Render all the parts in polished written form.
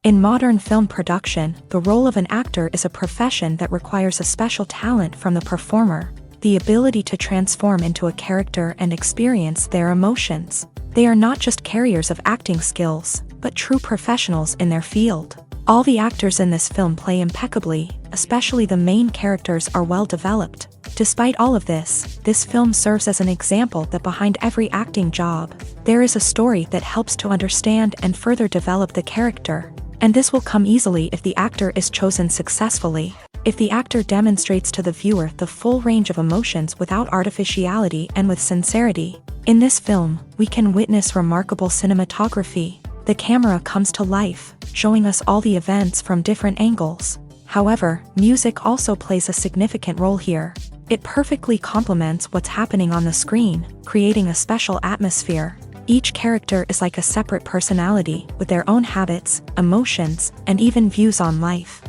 In modern film production, the role of an actor is a profession that requires a special talent from the performer, the ability to transform into a character and experience their emotions. They are not just carriers of acting skills, but true professionals in their field. All the actors in this film play impeccably, especially the main characters are well developed. Despite all of this film serves as an example that behind every acting job, there is a story that helps to understand and further develop the character. And this will come easily if the actor is chosen successfully. If the actor demonstrates to the viewer the full range of emotions without artificiality and with sincerity. In this film, we can witness remarkable cinematography. The camera comes to life, showing us all the events from different angles. However, music also plays a significant role here. It perfectly complements what's happening on the screen, creating a special atmosphere. Each character is like a separate personality, with their own habits, emotions, and even views on life.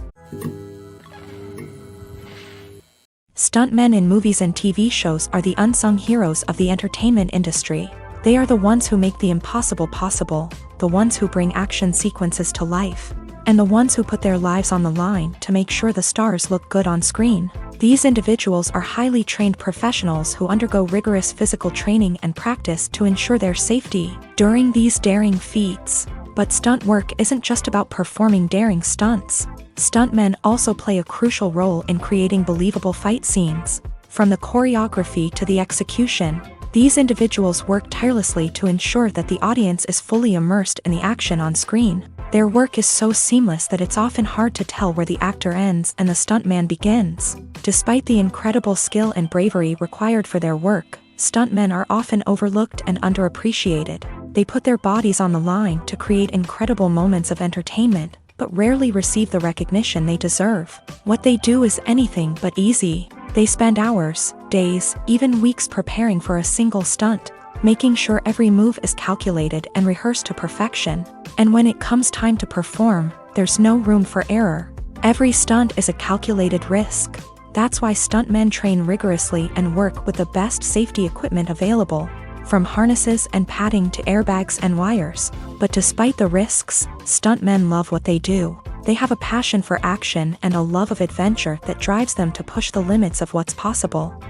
Stuntmen in movies and TV shows are the unsung heroes of the entertainment industry. They are the ones who make the impossible possible, the ones who bring action sequences to life, and the ones who put their lives on the line to make sure the stars look good on screen. These individuals are highly trained professionals who undergo rigorous physical training and practice to ensure their safety during these daring feats. But stunt work isn't just about performing daring stunts. Stuntmen also play a crucial role in creating believable fight scenes. From the choreography to the execution, these individuals work tirelessly to ensure that the audience is fully immersed in the action on screen. Their work is so seamless that it's often hard to tell where the actor ends and the stuntman begins. Despite the incredible skill and bravery required for their work, stuntmen are often overlooked and underappreciated. They put their bodies on the line to create incredible moments of entertainment, but rarely receive the recognition they deserve. What they do is anything but easy. They spend hours, days, even weeks preparing for a single stunt, making sure every move is calculated and rehearsed to perfection. And when it comes time to perform, there's no room for error. Every stunt is a calculated risk. That's why stuntmen train rigorously and work with the best safety equipment available, from harnesses and padding to airbags and wires. But despite the risks, stuntmen love what they do. They have a passion for action and a love of adventure that drives them to push the limits of what's possible.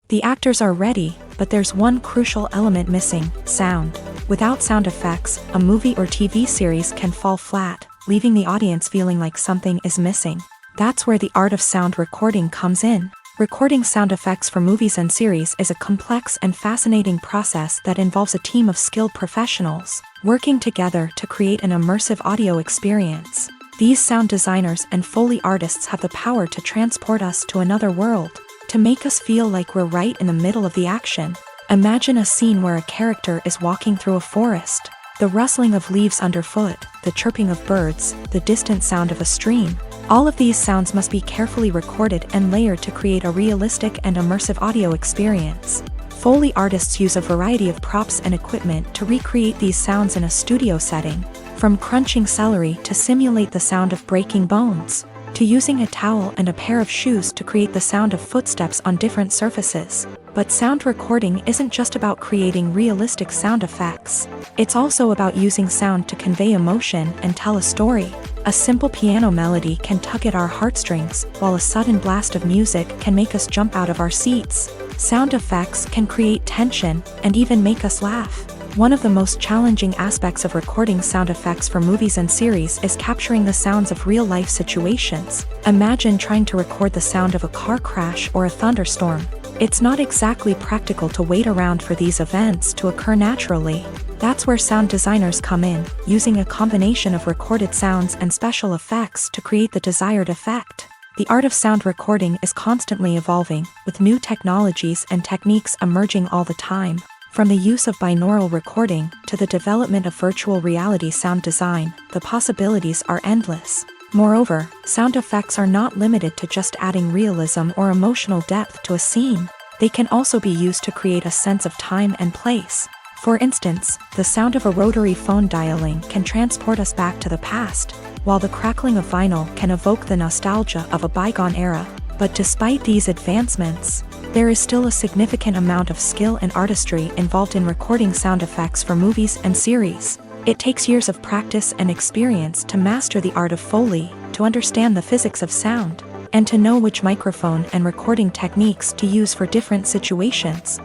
The actors are ready, but there's one crucial element missing: sound. Without sound effects, a movie or TV series can fall flat, leaving the audience feeling like something is missing. That's where the art of sound recording comes in. Recording sound effects for movies and series is a complex and fascinating process that involves a team of skilled professionals working together to create an immersive audio experience. These sound designers and Foley artists have the power to transport us to another world, to make us feel like we're right in the middle of the action. Imagine a scene where a character is walking through a forest. The rustling of leaves underfoot, the chirping of birds, the distant sound of a stream. All of these sounds must be carefully recorded and layered to create a realistic and immersive audio experience. Foley artists use a variety of props and equipment to recreate these sounds in a studio setting, from crunching celery to simulate the sound of breaking bones, to using a towel and a pair of shoes to create the sound of footsteps on different surfaces. But sound recording isn't just about creating realistic sound effects. It's also about using sound to convey emotion and tell a story. A simple piano melody can tug at our heartstrings, while a sudden blast of music can make us jump out of our seats. Sound effects can create tension and even make us laugh. One of the most challenging aspects of recording sound effects for movies and series is capturing the sounds of real-life situations. Imagine trying to record the sound of a car crash or a thunderstorm. It's not exactly practical to wait around for these events to occur naturally. That's where sound designers come in, using a combination of recorded sounds and special effects to create the desired effect. The art of sound recording is constantly evolving, with new technologies and techniques emerging all the time. From the use of binaural recording to the development of virtual reality sound design, the possibilities are endless. Moreover, sound effects are not limited to just adding realism or emotional depth to a scene. They can also be used to create a sense of time and place. For instance, the sound of a rotary phone dialing can transport us back to the past, while the crackling of vinyl can evoke the nostalgia of a bygone era. But despite these advancements, there is still a significant amount of skill and artistry involved in recording sound effects for movies and series. It takes years of practice and experience to master the art of Foley, to understand the physics of sound, and to know which microphone and recording techniques to use for different situations.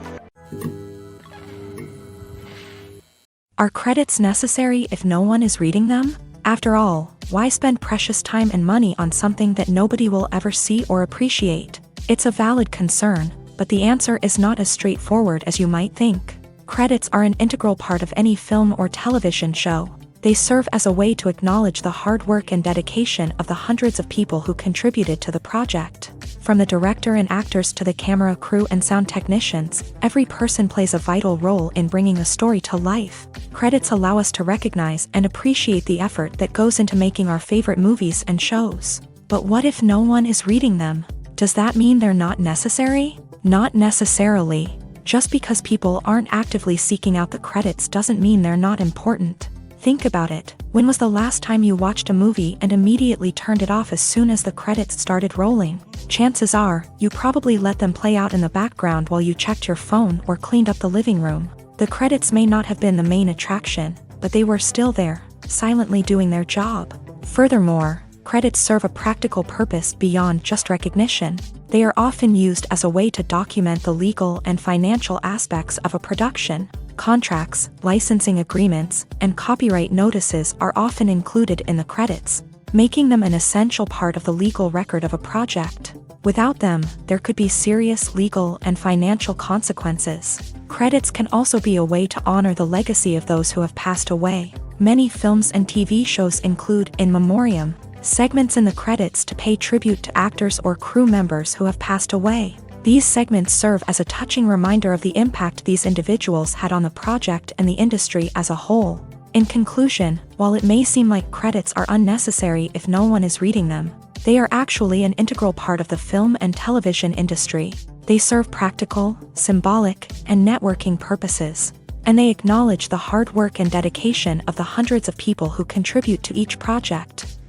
Are credits necessary if no one is reading them? After all, why spend precious time and money on something that nobody will ever see or appreciate? It's a valid concern, but the answer is not as straightforward as you might think. Credits are an integral part of any film or television show. They serve as a way to acknowledge the hard work and dedication of the hundreds of people who contributed to the project. From the director and actors to the camera crew and sound technicians, every person plays a vital role in bringing a story to life. Credits allow us to recognize and appreciate the effort that goes into making our favorite movies and shows. But what if no one is reading them? Does that mean they're not necessary? Not necessarily. Just because people aren't actively seeking out the credits doesn't mean they're not important. Think about it. When was the last time you watched a movie and immediately turned it off as soon as the credits started rolling? Chances are, you probably let them play out in the background while you checked your phone or cleaned up the living room. The credits may not have been the main attraction, but they were still there, silently doing their job. Furthermore, credits serve a practical purpose beyond just recognition. They are often used as a way to document the legal and financial aspects of a production. Contracts, licensing agreements, and copyright notices are often included in the credits, making them an essential part of the legal record of a project. Without them, there could be serious legal and financial consequences. Credits can also be a way to honor the legacy of those who have passed away. Many films and TV shows include in memoriam segments in the credits to pay tribute to actors or crew members who have passed away. These segments serve as a touching reminder of the impact these individuals had on the project and the industry as a whole. In conclusion, while it may seem like credits are unnecessary if no one is reading them, they are actually an integral part of the film and television industry. They serve practical, symbolic, and networking purposes, and they acknowledge the hard work and dedication of the hundreds of people who contribute to each project.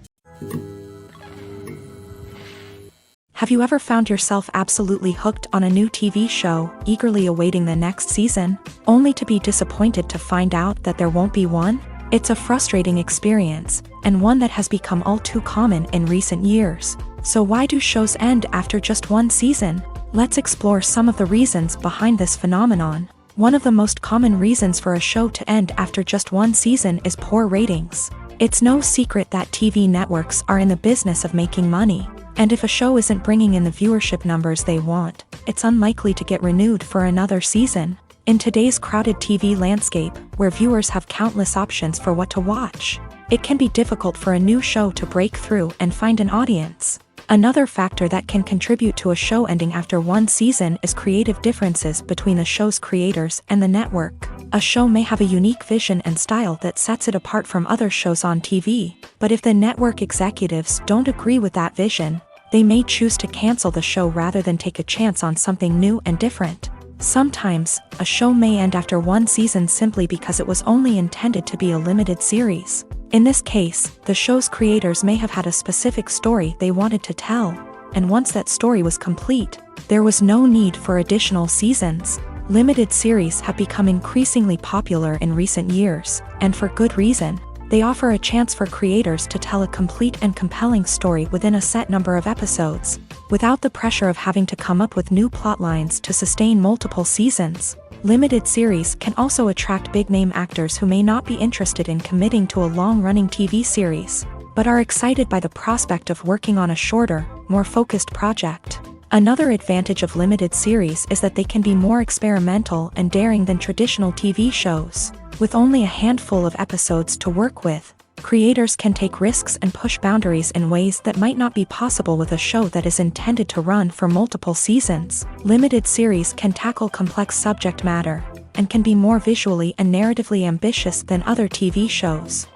Have you ever found yourself absolutely hooked on a new TV show, eagerly awaiting the next season, only to be disappointed to find out that there won't be one? It's a frustrating experience, and one that has become all too common in recent years. So why do shows end after just one season? Let's explore some of the reasons behind this phenomenon. One of the most common reasons for a show to end after just one season is poor ratings. It's no secret that TV networks are in the business of making money. And if a show isn't bringing in the viewership numbers they want, it's unlikely to get renewed for another season. In today's crowded TV landscape, where viewers have countless options for what to watch, it can be difficult for a new show to break through and find an audience. Another factor that can contribute to a show ending after one season is creative differences between the show's creators and the network. A show may have a unique vision and style that sets it apart from other shows on TV, but if the network executives don't agree with that vision, they may choose to cancel the show rather than take a chance on something new and different. Sometimes, a show may end after one season simply because it was only intended to be a limited series. In this case, the show's creators may have had a specific story they wanted to tell, and once that story was complete, there was no need for additional seasons. Limited series have become increasingly popular in recent years, and for good reason. They offer a chance for creators to tell a complete and compelling story within a set number of episodes, without the pressure of having to come up with new plot lines to sustain multiple seasons. Limited series can also attract big-name actors who may not be interested in committing to a long-running TV series, but are excited by the prospect of working on a shorter, more focused project. Another advantage of limited series is that they can be more experimental and daring than traditional TV shows. With only a handful of episodes to work with, creators can take risks and push boundaries in ways that might not be possible with a show that is intended to run for multiple seasons. Limited series can tackle complex subject matter, and can be more visually and narratively ambitious than other TV shows.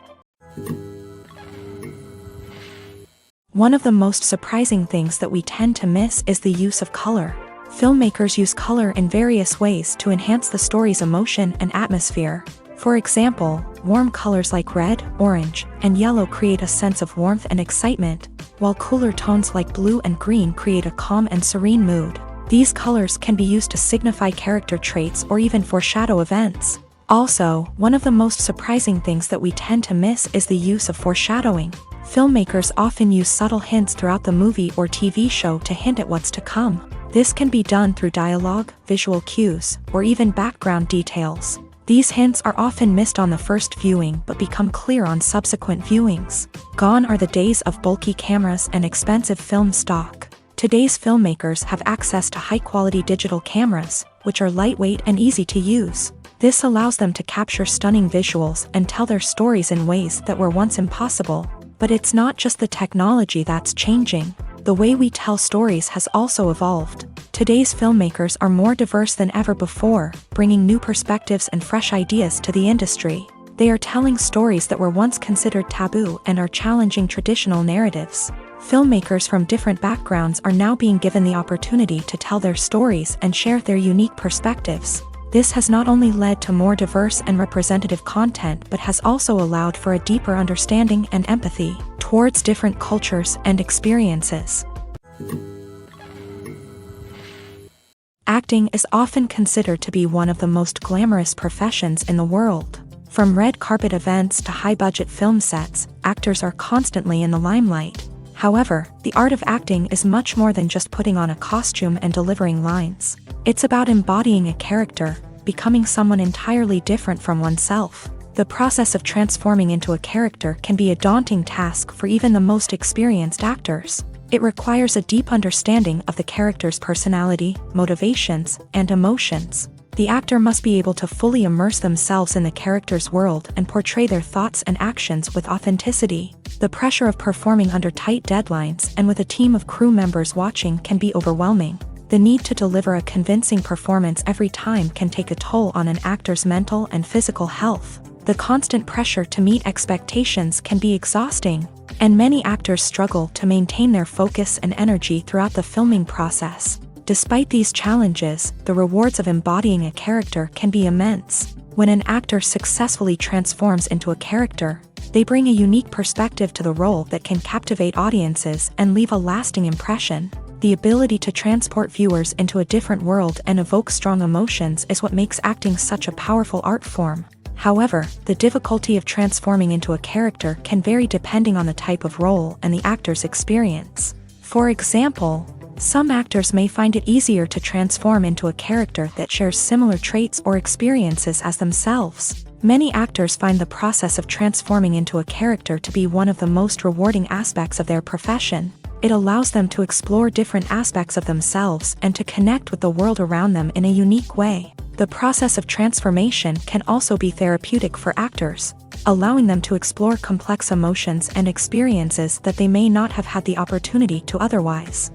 One of the most surprising things that we tend to miss is the use of color. Filmmakers use color in various ways to enhance the story's emotion and atmosphere. For example, warm colors like red, orange, and yellow create a sense of warmth and excitement, while cooler tones like blue and green create a calm and serene mood. These colors can be used to signify character traits or even foreshadow events. Also, one of the most surprising things that we tend to miss is the use of foreshadowing. Filmmakers often use subtle hints throughout the movie or TV show to hint at what's to come. This can be done through dialogue, visual cues, or even background details. These hints are often missed on the first viewing but become clear on subsequent viewings. Gone are the days of bulky cameras and expensive film stock. Today's filmmakers have access to high-quality digital cameras, which are lightweight and easy to use. This allows them to capture stunning visuals and tell their stories in ways that were once impossible. But it's not just the technology that's changing. The way we tell stories has also evolved. Today's filmmakers are more diverse than ever before, bringing new perspectives and fresh ideas to the industry. They are telling stories that were once considered taboo and are challenging traditional narratives. Filmmakers from different backgrounds are now being given the opportunity to tell their stories and share their unique perspectives. This has not only led to more diverse and representative content but has also allowed for a deeper understanding and empathy towards different cultures and experiences. Acting is often considered to be one of the most glamorous professions in the world. From red carpet events to high-budget film sets, actors are constantly in the limelight. However, the art of acting is much more than just putting on a costume and delivering lines. It's about embodying a character, becoming someone entirely different from oneself. The process of transforming into a character can be a daunting task for even the most experienced actors. It requires a deep understanding of the character's personality, motivations, and emotions. The actor must be able to fully immerse themselves in the character's world and portray their thoughts and actions with authenticity. The pressure of performing under tight deadlines and with a team of crew members watching can be overwhelming. The need to deliver a convincing performance every time can take a toll on an actor's mental and physical health. The constant pressure to meet expectations can be exhausting, and many actors struggle to maintain their focus and energy throughout the filming process. Despite these challenges, the rewards of embodying a character can be immense. When an actor successfully transforms into a character, they bring a unique perspective to the role that can captivate audiences and leave a lasting impression. The ability to transport viewers into a different world and evoke strong emotions is what makes acting such a powerful art form. However, the difficulty of transforming into a character can vary depending on the type of role and the actor's experience. For example, some actors may find it easier to transform into a character that shares similar traits or experiences as themselves. Many actors find the process of transforming into a character to be one of the most rewarding aspects of their profession. It allows them to explore different aspects of themselves and to connect with the world around them in a unique way. The process of transformation can also be therapeutic for actors, allowing them to explore complex emotions and experiences that they may not have had the opportunity to otherwise.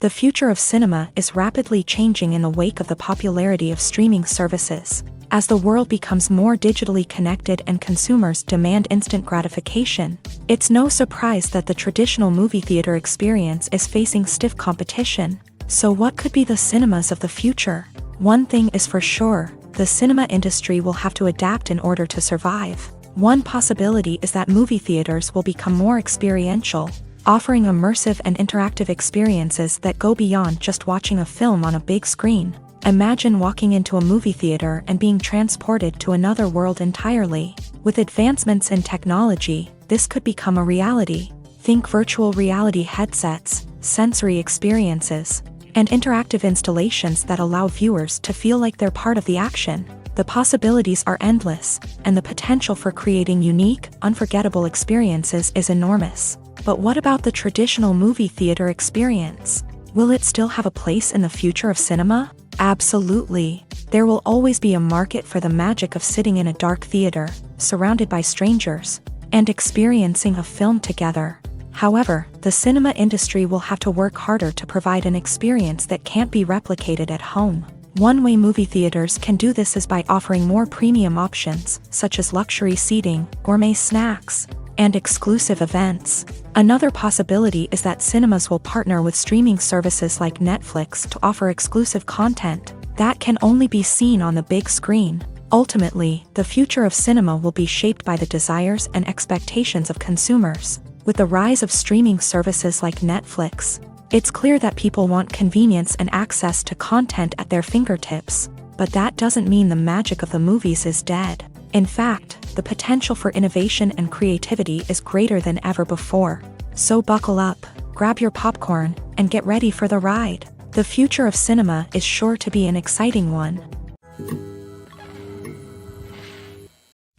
The future of cinema is rapidly changing in the wake of the popularity of streaming services. As the world becomes more digitally connected and consumers demand instant gratification, it's no surprise that the traditional movie theater experience is facing stiff competition. So what could be the cinemas of the future? One thing is for sure, the cinema industry will have to adapt in order to survive. One possibility is that movie theaters will become more experiential, offering immersive and interactive experiences that go beyond just watching a film on a big screen. Imagine walking into a movie theater and being transported to another world entirely. With advancements in technology, this could become a reality. Think virtual reality headsets, sensory experiences, and interactive installations that allow viewers to feel like they're part of the action. The possibilities are endless, and the potential for creating unique, unforgettable experiences is enormous. But what about the traditional movie theater experience? Will it still have a place in the future of cinema? Absolutely. There will always be a market for the magic of sitting in a dark theater, surrounded by strangers, and experiencing a film together. However, the cinema industry will have to work harder to provide an experience that can't be replicated at home. One way movie theaters can do this is by offering more premium options, such as luxury seating, gourmet snacks, and exclusive events. Another possibility is that cinemas will partner with streaming services like Netflix to offer exclusive content that can only be seen on the big screen. Ultimately, the future of cinema will be shaped by the desires and expectations of consumers. With the rise of streaming services like Netflix, it's clear that people want convenience and access to content at their fingertips. But that doesn't mean the magic of the movies is dead. In fact, the potential for innovation and creativity is greater than ever before. So buckle up, grab your popcorn, and get ready for the ride. The future of cinema is sure to be an exciting one.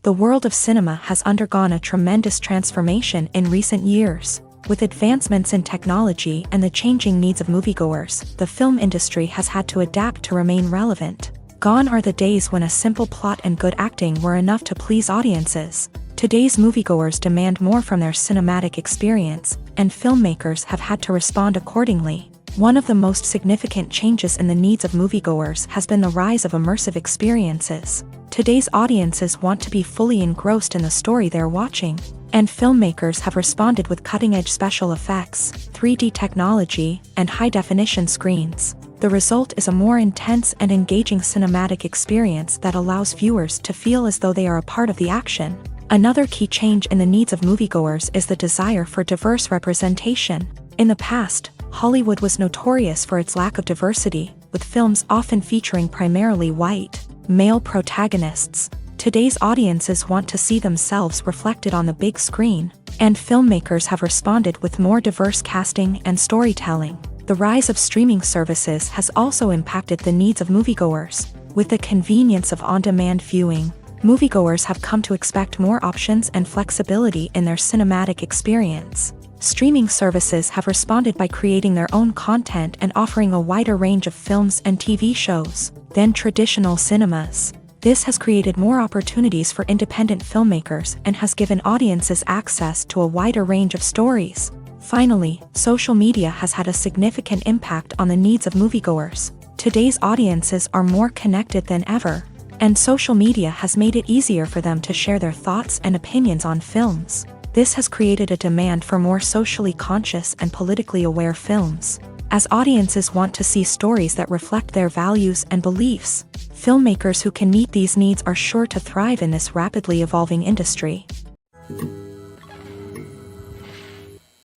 The world of cinema has undergone a tremendous transformation in recent years. With advancements in technology and the changing needs of moviegoers, the film industry has had to adapt to remain relevant. Gone are the days when a simple plot and good acting were enough to please audiences. Today's moviegoers demand more from their cinematic experience, and filmmakers have had to respond accordingly. One of the most significant changes in the needs of moviegoers has been the rise of immersive experiences. Today's audiences want to be fully engrossed in the story they're watching, and filmmakers have responded with cutting-edge special effects, 3D technology, and high-definition screens. The result is a more intense and engaging cinematic experience that allows viewers to feel as though they are a part of the action. Another key change in the needs of moviegoers is the desire for diverse representation. In the past, Hollywood was notorious for its lack of diversity, with films often featuring primarily white, male protagonists. Today's audiences want to see themselves reflected on the big screen, and filmmakers have responded with more diverse casting and storytelling. The rise of streaming services has also impacted the needs of moviegoers. With the convenience of on-demand viewing, moviegoers have come to expect more options and flexibility in their cinematic experience. Streaming services have responded by creating their own content and offering a wider range of films and TV shows than traditional cinemas. This has created more opportunities for independent filmmakers and has given audiences access to a wider range of stories. Finally, social media has had a significant impact on the needs of moviegoers. Today's audiences are more connected than ever, and social media has made it easier for them to share their thoughts and opinions on films. This has created a demand for more socially conscious and politically aware films. As audiences want to see stories that reflect their values and beliefs, filmmakers who can meet these needs are sure to thrive in this rapidly evolving industry.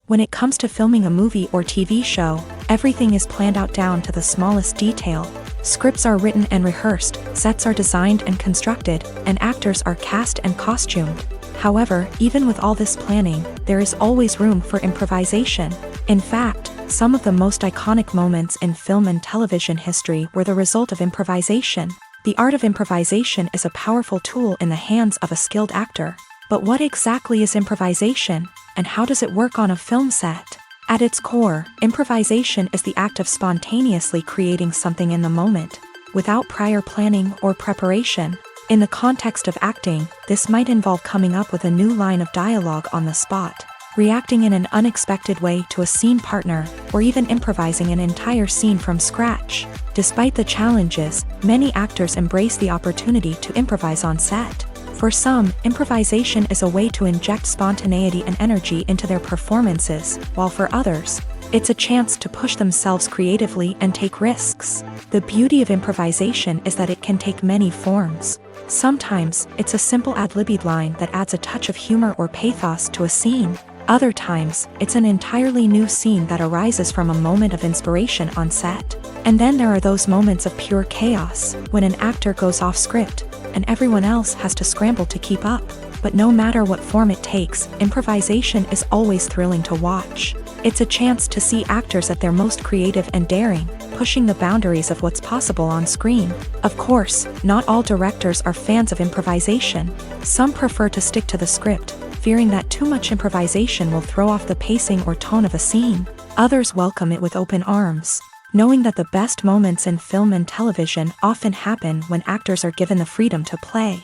When it comes to filming a movie or TV show, everything is planned out down to the smallest detail. Scripts are written and rehearsed, sets are designed and constructed, and actors are cast and costumed. However, even with all this planning, there is always room for improvisation. In fact, some of the most iconic moments in film and television history were the result of improvisation. The art of improvisation is a powerful tool in the hands of a skilled actor. But what exactly is improvisation, and how does it work on a film set? At its core, improvisation is the act of spontaneously creating something in the moment, without prior planning or preparation. In the context of acting, this might involve coming up with a new line of dialogue on the spot, reacting in an unexpected way to a scene partner, or even improvising an entire scene from scratch. Despite the challenges, many actors embrace the opportunity to improvise on set. For some, improvisation is a way to inject spontaneity and energy into their performances, while for others, it's a chance to push themselves creatively and take risks. The beauty of improvisation is that it can take many forms. Sometimes, it's a simple ad-libbed line that adds a touch of humor or pathos to a scene. Other times, it's an entirely new scene that arises from a moment of inspiration on set. And then there are those moments of pure chaos, when an actor goes off script, and everyone else has to scramble to keep up. But no matter what form it takes, improvisation is always thrilling to watch. It's a chance to see actors at their most creative and daring, pushing the boundaries of what's possible on screen. Of course, not all directors are fans of improvisation. Some prefer to stick to the script, fearing that too much improvisation will throw off the pacing or tone of a scene. Others welcome it with open arms, knowing that the best moments in film and television often happen when actors are given the freedom to play.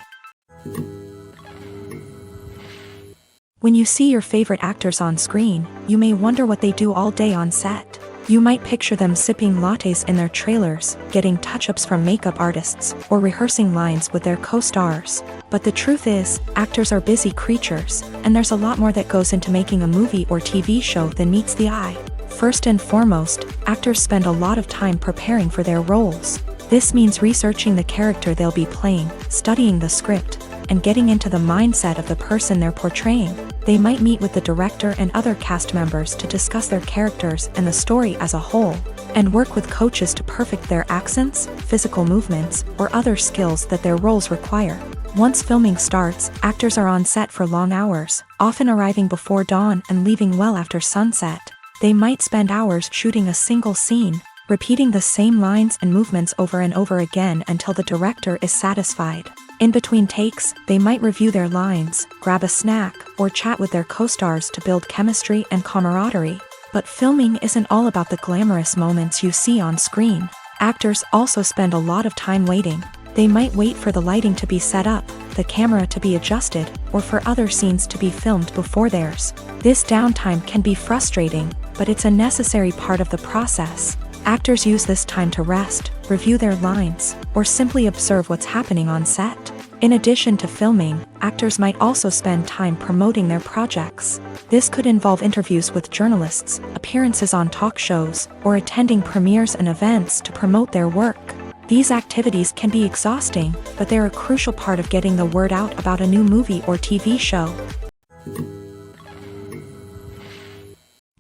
When you see your favorite actors on screen, you may wonder what they do all day on set. You might picture them sipping lattes in their trailers, getting touch-ups from makeup artists, or rehearsing lines with their co-stars. But the truth is, actors are busy creatures, and there's a lot more that goes into making a movie or TV show than meets the eye. First and foremost, actors spend a lot of time preparing for their roles. This means researching the character they'll be playing, studying the script, and getting into the mindset of the person they're portraying. They might meet with the director and other cast members to discuss their characters and the story as a whole, and work with coaches to perfect their accents, physical movements, or other skills that their roles require. Once filming starts, actors are on set for long hours, often arriving before dawn and leaving well after sunset. They might spend hours shooting a single scene, repeating the same lines and movements over and over again until the director is satisfied. In between takes, they might review their lines, grab a snack, or chat with their co-stars to build chemistry and camaraderie. But filming isn't all about the glamorous moments you see on screen. Actors also spend a lot of time waiting. They might wait for the lighting to be set up, the camera to be adjusted, or for other scenes to be filmed before theirs. This downtime can be frustrating, but it's a necessary part of the process. Actors use this time to rest, review their lines, or simply observe what's happening on set. In addition to filming, actors might also spend time promoting their projects. This could involve interviews with journalists, appearances on talk shows, or attending premieres and events to promote their work. These activities can be exhausting, but they're a crucial part of getting the word out about a new movie or TV show.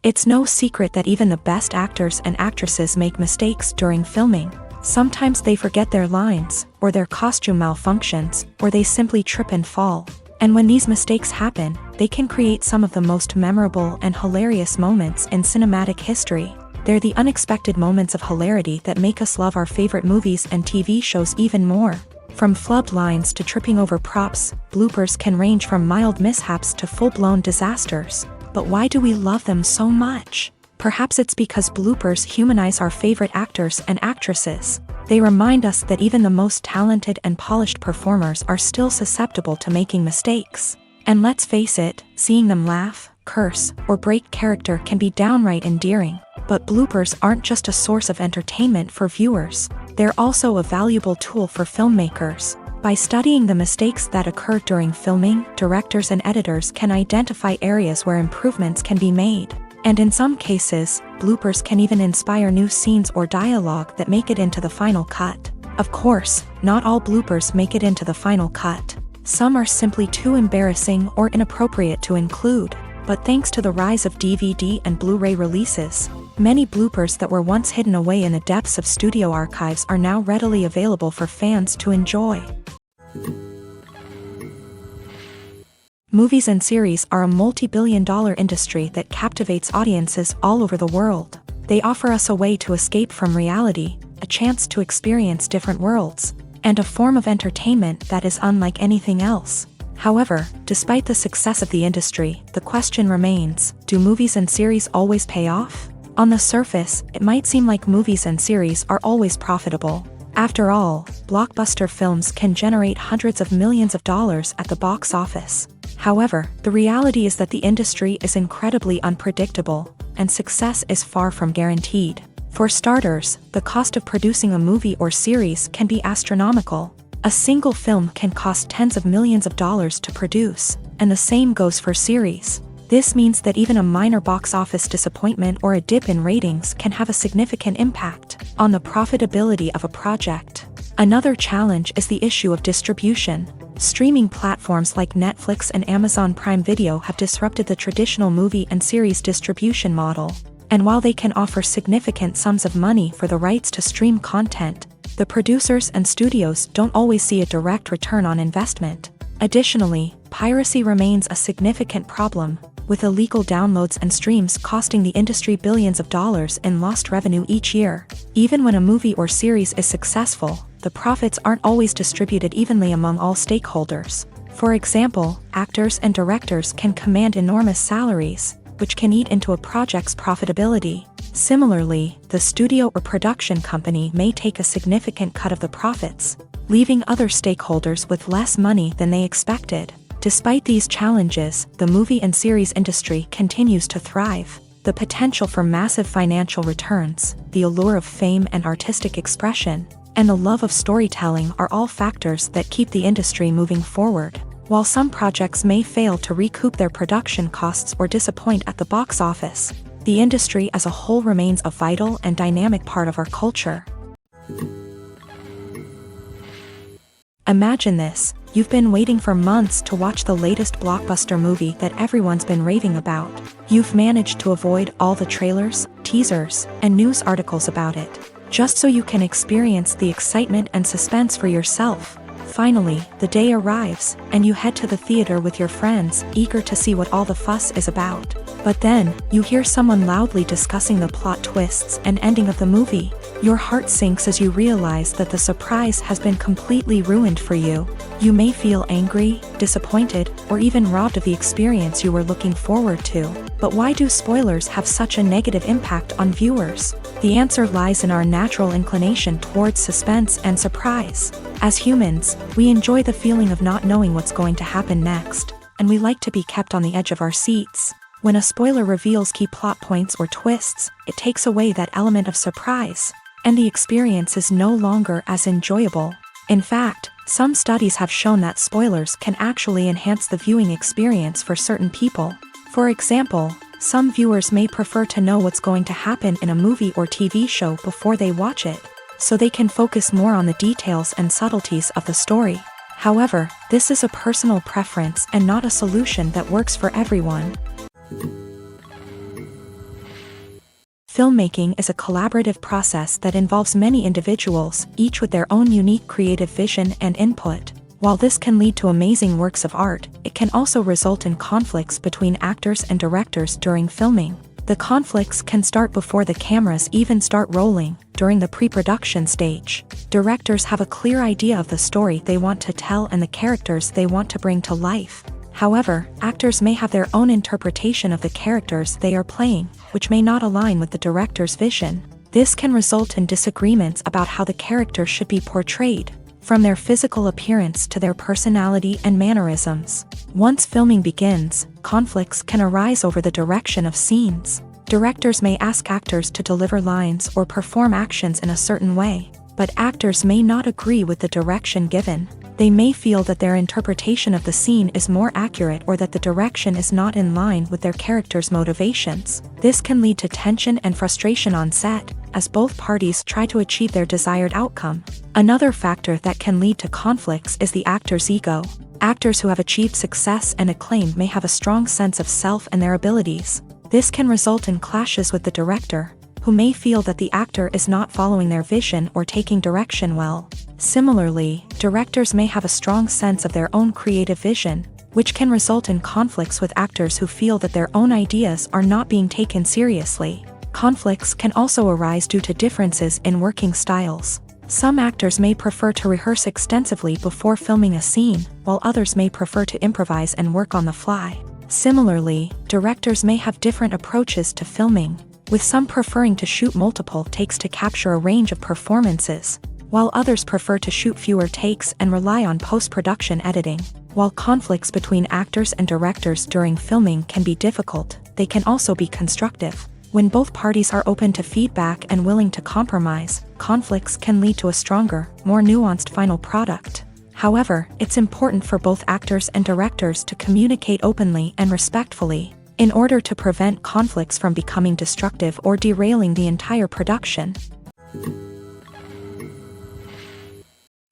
It's no secret that even the best actors and actresses make mistakes during filming. Sometimes they forget their lines, or their costume malfunctions, or they simply trip and fall. And when these mistakes happen, they can create some of the most memorable and hilarious moments in cinematic history. They're the unexpected moments of hilarity that make us love our favorite movies and TV shows even more. From flubbed lines to tripping over props, bloopers can range from mild mishaps to full-blown disasters. But why do we love them so much? Perhaps it's because bloopers humanize our favorite actors and actresses. They remind us that even the most talented and polished performers are still susceptible to making mistakes. And let's face it, seeing them laugh, curse, or break character can be downright endearing. But bloopers aren't just a source of entertainment for viewers. They're also a valuable tool for filmmakers. By studying the mistakes that occur during filming, directors and editors can identify areas where improvements can be made. And in some cases, bloopers can even inspire new scenes or dialogue that make it into the final cut. Of course, not all bloopers make it into the final cut. Some are simply too embarrassing or inappropriate to include. But thanks to the rise of DVD and Blu-ray releases, many bloopers that were once hidden away in the depths of studio archives are now readily available for fans to enjoy. Movies and series are a multi-billion-dollar industry that captivates audiences all over the world. They offer us a way to escape from reality, a chance to experience different worlds, and a form of entertainment that is unlike anything else. However, despite the success of the industry, the question remains, do movies and series always pay off? On the surface, it might seem like movies and series are always profitable. After all, blockbuster films can generate hundreds of millions of dollars at the box office. However, the reality is that the industry is incredibly unpredictable, and success is far from guaranteed. For starters, the cost of producing a movie or series can be astronomical. A single film can cost tens of millions of dollars to produce, and the same goes for series. This means that even a minor box office disappointment or a dip in ratings can have a significant impact on the profitability of a project. Another challenge is the issue of distribution. Streaming platforms like Netflix and Amazon Prime Video have disrupted the traditional movie and series distribution model. And while they can offer significant sums of money for the rights to stream content, the producers and studios don't always see a direct return on investment. Additionally, piracy remains a significant problem. with illegal downloads and streams costing the industry billions of dollars in lost revenue each year. Even when a movie or series is successful, the profits aren't always distributed evenly among all stakeholders. For example, actors and directors can command enormous salaries, which can eat into a project's profitability. Similarly, the studio or production company may take a significant cut of the profits, leaving other stakeholders with less money than they expected. Despite these challenges, the movie and series industry continues to thrive. The potential for massive financial returns, the allure of fame and artistic expression, and the love of storytelling are all factors that keep the industry moving forward. While some projects may fail to recoup their production costs or disappoint at the box office, the industry as a whole remains a vital and dynamic part of our culture. Imagine this: you've been waiting for months to watch the latest blockbuster movie that everyone's been raving about. You've managed to avoid all the trailers, teasers, and news articles about it, just so you can experience the excitement and suspense for yourself. Finally, the day arrives, and you head to the theater with your friends, eager to see what all the fuss is about. But then, you hear someone loudly discussing the plot twists and ending of the movie. Your heart sinks as you realize that the surprise has been completely ruined for you. You may feel angry, disappointed, or even robbed of the experience you were looking forward to. But why do spoilers have such a negative impact on viewers? The answer lies in our natural inclination towards suspense and surprise. As humans, we enjoy the feeling of not knowing what's going to happen next, and we like to be kept on the edge of our seats. When a spoiler reveals key plot points or twists, it takes away that element of surprise, and the experience is no longer as enjoyable. In fact, some studies have shown that spoilers can actually enhance the viewing experience for certain people. For example, some viewers may prefer to know what's going to happen in a movie or TV show before they watch it, so they can focus more on the details and subtleties of the story. However, this is a personal preference and not a solution that works for everyone. Filmmaking is a collaborative process that involves many individuals, each with their own unique creative vision and input. While this can lead to amazing works of art, it can also result in conflicts between actors and directors during filming. The conflicts can start before the cameras even start rolling, during the pre-production stage. Directors have a clear idea of the story they want to tell and the characters they want to bring to life. However, actors may have their own interpretation of the characters they are playing, which may not align with the director's vision. This can result in disagreements about how the character should be portrayed, from their physical appearance to their personality and mannerisms. Once filming begins, conflicts can arise over the direction of scenes. Directors may ask actors to deliver lines or perform actions in a certain way, but actors may not agree with the direction given. They may feel that their interpretation of the scene is more accurate or that the direction is not in line with their character's motivations. This can lead to tension and frustration on set, as both parties try to achieve their desired outcome. Another factor that can lead to conflicts is the actor's ego. Actors who have achieved success and acclaim may have a strong sense of self and their abilities. This can result in clashes with the director, who may feel that the actor is not following their vision or taking direction well. Similarly, directors may have a strong sense of their own creative vision, which can result in conflicts with actors who feel that their own ideas are not being taken seriously. Conflicts can also arise due to differences in working styles. Some actors may prefer to rehearse extensively before filming a scene, while others may prefer to improvise and work on the fly. Similarly, directors may have different approaches to filming, with some preferring to shoot multiple takes to capture a range of performances, while others prefer to shoot fewer takes and rely on post-production editing. While conflicts between actors and directors during filming can be difficult, they can also be constructive. When both parties are open to feedback and willing to compromise, conflicts can lead to a stronger, more nuanced final product. However, it's important for both actors and directors to communicate openly and respectfully, in order to prevent conflicts from becoming destructive or derailing the entire production.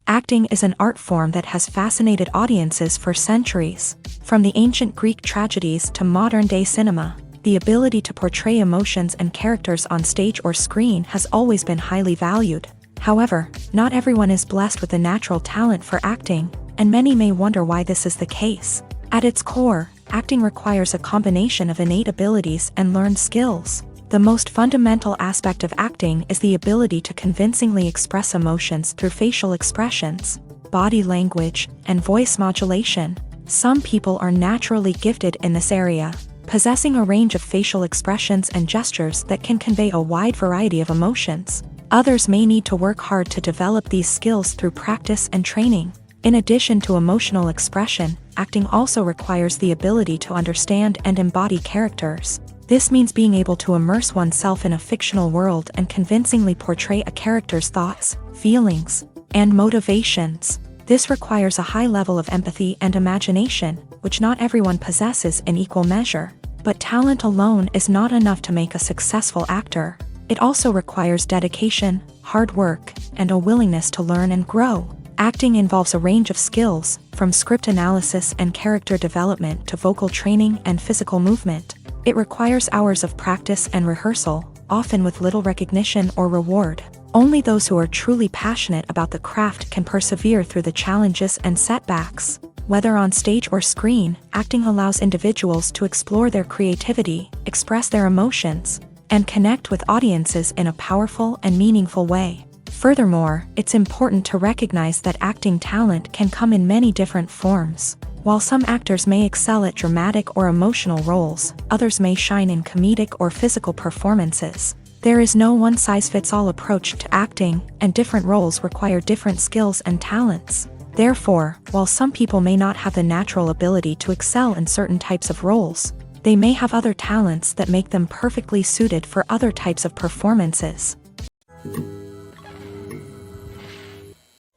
Acting is an art form that has fascinated audiences for centuries. From the ancient Greek tragedies to modern-day cinema, the ability to portray emotions and characters on stage or screen has always been highly valued. However, not everyone is blessed with a natural talent for acting, and many may wonder why this is the case. At its core, acting requires a combination of innate abilities and learned skills. The most fundamental aspect of acting is the ability to convincingly express emotions through facial expressions, body language, and voice modulation. Some people are naturally gifted in this area, possessing a range of facial expressions and gestures that can convey a wide variety of emotions. Others may need to work hard to develop these skills through practice and training. In addition to emotional expression, acting also requires the ability to understand and embody characters. This means being able to immerse oneself in a fictional world and convincingly portray a character's thoughts, feelings, and motivations. This requires a high level of empathy and imagination, which not everyone possesses in equal measure. But talent alone is not enough to make a successful actor. It also requires dedication, hard work, and a willingness to learn and grow. Acting involves a range of skills, from script analysis and character development to vocal training and physical movement. It requires hours of practice and rehearsal, often with little recognition or reward. Only those who are truly passionate about the craft can persevere through the challenges and setbacks. Whether on stage or screen, acting allows individuals to explore their creativity, express their emotions, and connect with audiences in a powerful and meaningful way. Furthermore, it's important to recognize that acting talent can come in many different forms. While some actors may excel at dramatic or emotional roles, others may shine in comedic or physical performances. There is no one-size-fits-all approach to acting, and different roles require different skills and talents. Therefore, while some people may not have the natural ability to excel in certain types of roles, they may have other talents that make them perfectly suited for other types of performances.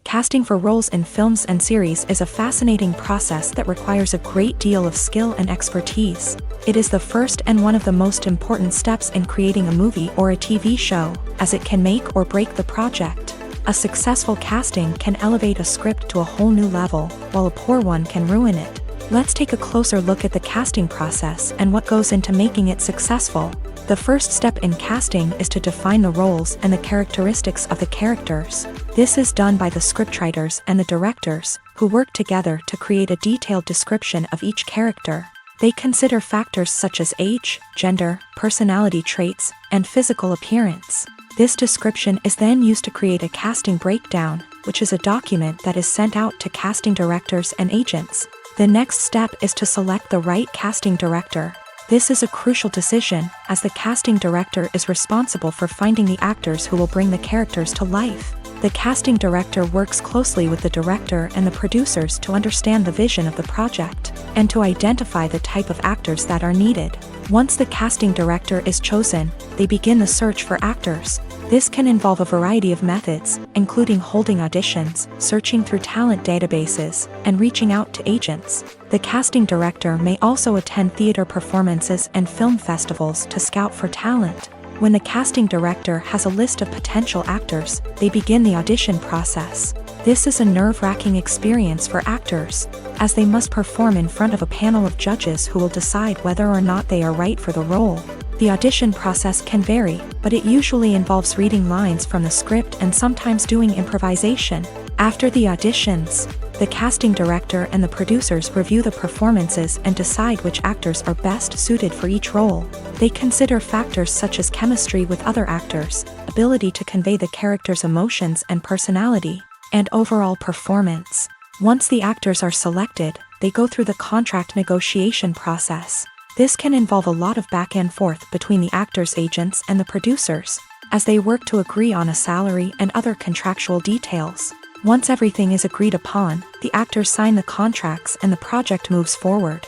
Casting for roles in films and series is a fascinating process that requires a great deal of skill and expertise. It is the first and one of the most important steps in creating a movie or a TV show, as it can make or break the project. A successful casting can elevate a script to a whole new level, while a poor one can ruin it. Let's take a closer look at the casting process and what goes into making it successful. The first step in casting is to define the roles and the characteristics of the characters. This is done by the scriptwriters and the directors, who work together to create a detailed description of each character. They consider factors such as age, gender, personality traits, and physical appearance. This description is then used to create a casting breakdown, which is a document that is sent out to casting directors and agents. The next step is to select the right casting director. This is a crucial decision, as the casting director is responsible for finding the actors who will bring the characters to life. The casting director works closely with the director and the producers to understand the vision of the project, and to identify the type of actors that are needed. Once the casting director is chosen, they begin the search for actors. This can involve a variety of methods, including holding auditions, searching through talent databases, and reaching out to agents. The casting director may also attend theater performances and film festivals to scout for talent. When the casting director has a list of potential actors, they begin the audition process. This is a nerve-wracking experience for actors, as they must perform in front of a panel of judges who will decide whether or not they are right for the role. The audition process can vary, but it usually involves reading lines from the script and sometimes doing improvisation. After the auditions, the casting director and the producers review the performances and decide which actors are best suited for each role. They consider factors such as chemistry with other actors, ability to convey the character's emotions and personality, and overall performance. Once the actors are selected, they go through the contract negotiation process. This can involve a lot of back and forth between the actors' agents and the producers, as they work to agree on a salary and other contractual details. Once everything is agreed upon, the actors sign the contracts and the project moves forward.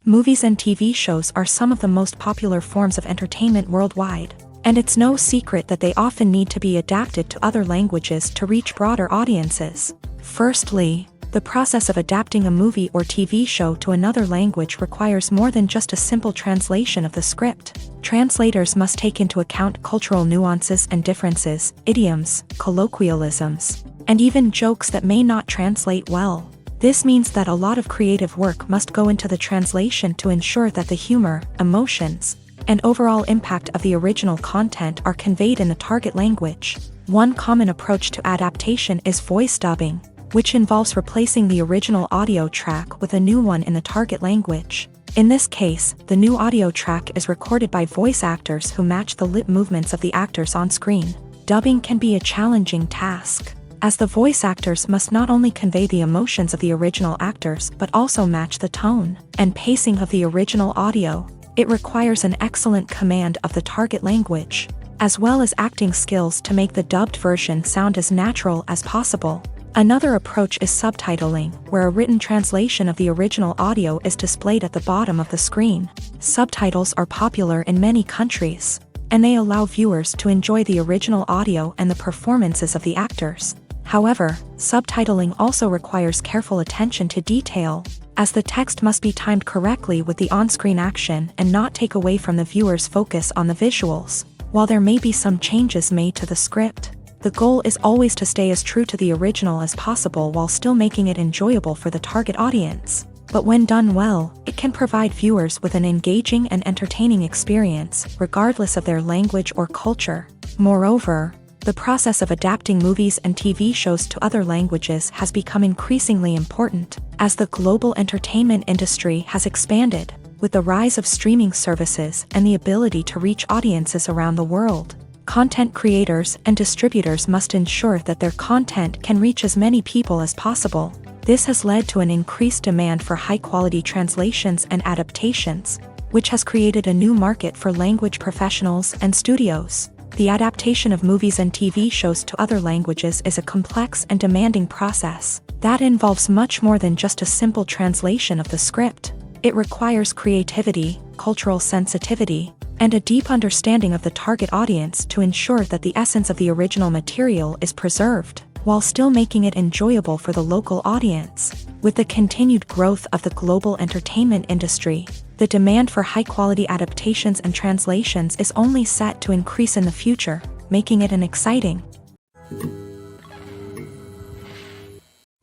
Movies and TV shows are some of the most popular forms of entertainment worldwide, and it's no secret that they often need to be adapted to other languages to reach broader audiences. Firstly, the process of adapting a movie or TV show to another language requires more than just a simple translation of the script. Translators must take into account cultural nuances and differences, idioms, colloquialisms, and even jokes that may not translate well. This means that a lot of creative work must go into the translation to ensure that the humor, emotions, and overall impact of the original content are conveyed in the target language. One common approach to adaptation is voice dubbing. which involves replacing the original audio track with a new one in the target language. In this case, the new audio track is recorded by voice actors who match the lip movements of the actors on screen. Dubbing can be a challenging task, as the voice actors must not only convey the emotions of the original actors but also match the tone and pacing of the original audio. It requires an excellent command of the target language, as well as acting skills to make the dubbed version sound as natural as possible. Another approach is subtitling, where a written translation of the original audio is displayed at the bottom of the screen. Subtitles are popular in many countries, and they allow viewers to enjoy the original audio and the performances of the actors. However, subtitling also requires careful attention to detail, as the text must be timed correctly with the on-screen action and not take away from the viewer's focus on the visuals. While there may be some changes made to the script, the goal is always to stay as true to the original as possible while still making it enjoyable for the target audience. But when done well, it can provide viewers with an engaging and entertaining experience, regardless of their language or culture. Moreover, the process of adapting movies and TV shows to other languages has become increasingly important, as the global entertainment industry has expanded, with the rise of streaming services and the ability to reach audiences around the world. Content creators and distributors must ensure that their content can reach as many people as possible. This has led to an increased demand for high-quality translations and adaptations, which has created a new market for language professionals and studios. The adaptation of movies and TV shows to other languages is a complex and demanding process that involves much more than just a simple translation of the script. It requires creativity, cultural sensitivity, and a deep understanding of the target audience to ensure that the essence of the original material is preserved, while still making it enjoyable for the local audience. With the continued growth of the global entertainment industry, the demand for high-quality adaptations and translations is only set to increase in the future, making it an exciting.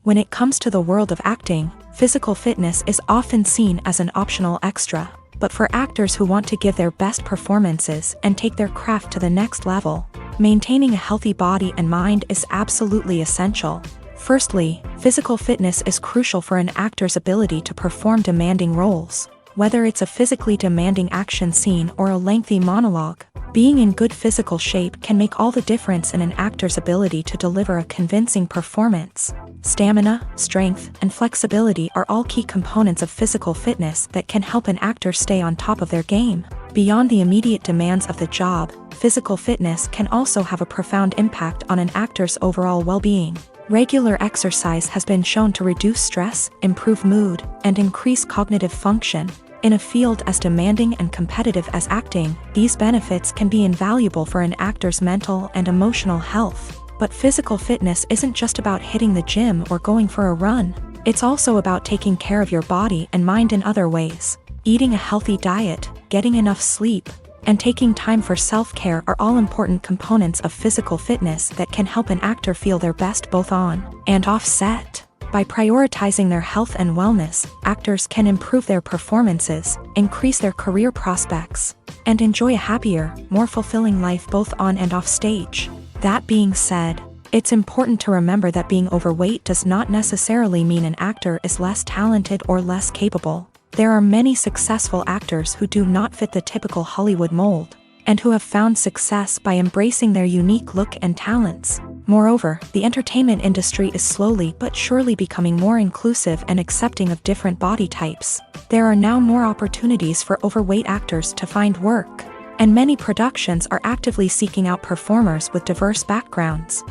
When it comes to the world of acting, physical fitness is often seen as an optional extra. But for actors who want to give their best performances and take their craft to the next level, maintaining a healthy body and mind is absolutely essential. Firstly, physical fitness is crucial for an actor's ability to perform demanding roles. Whether it's a physically demanding action scene or a lengthy monologue, being in good physical shape can make all the difference in an actor's ability to deliver a convincing performance. Stamina, strength, and flexibility are all key components of physical fitness that can help an actor stay on top of their game. Beyond the immediate demands of the job, physical fitness can also have a profound impact on an actor's overall well-being. Regular exercise has been shown to reduce stress, improve mood, and increase cognitive function. In a field as demanding and competitive as acting, these benefits can be invaluable for an actor's mental and emotional health. But physical fitness isn't just about hitting the gym or going for a run. It's also about taking care of your body and mind in other ways. Eating a healthy diet, getting enough sleep, and taking time for self-care are all important components of physical fitness that can help an actor feel their best both on and off set. By prioritizing their health and wellness, actors can improve their performances, increase their career prospects, and enjoy a happier, more fulfilling life both on and off stage. That being said, it's important to remember that being overweight does not necessarily mean an actor is less talented or less capable. There are many successful actors who do not fit the typical Hollywood mold, and who have found success by embracing their unique look and talents. Moreover, the entertainment industry is slowly but surely becoming more inclusive and accepting of different body types. There are now more opportunities for overweight actors to find work, and many productions are actively seeking out performers with diverse backgrounds.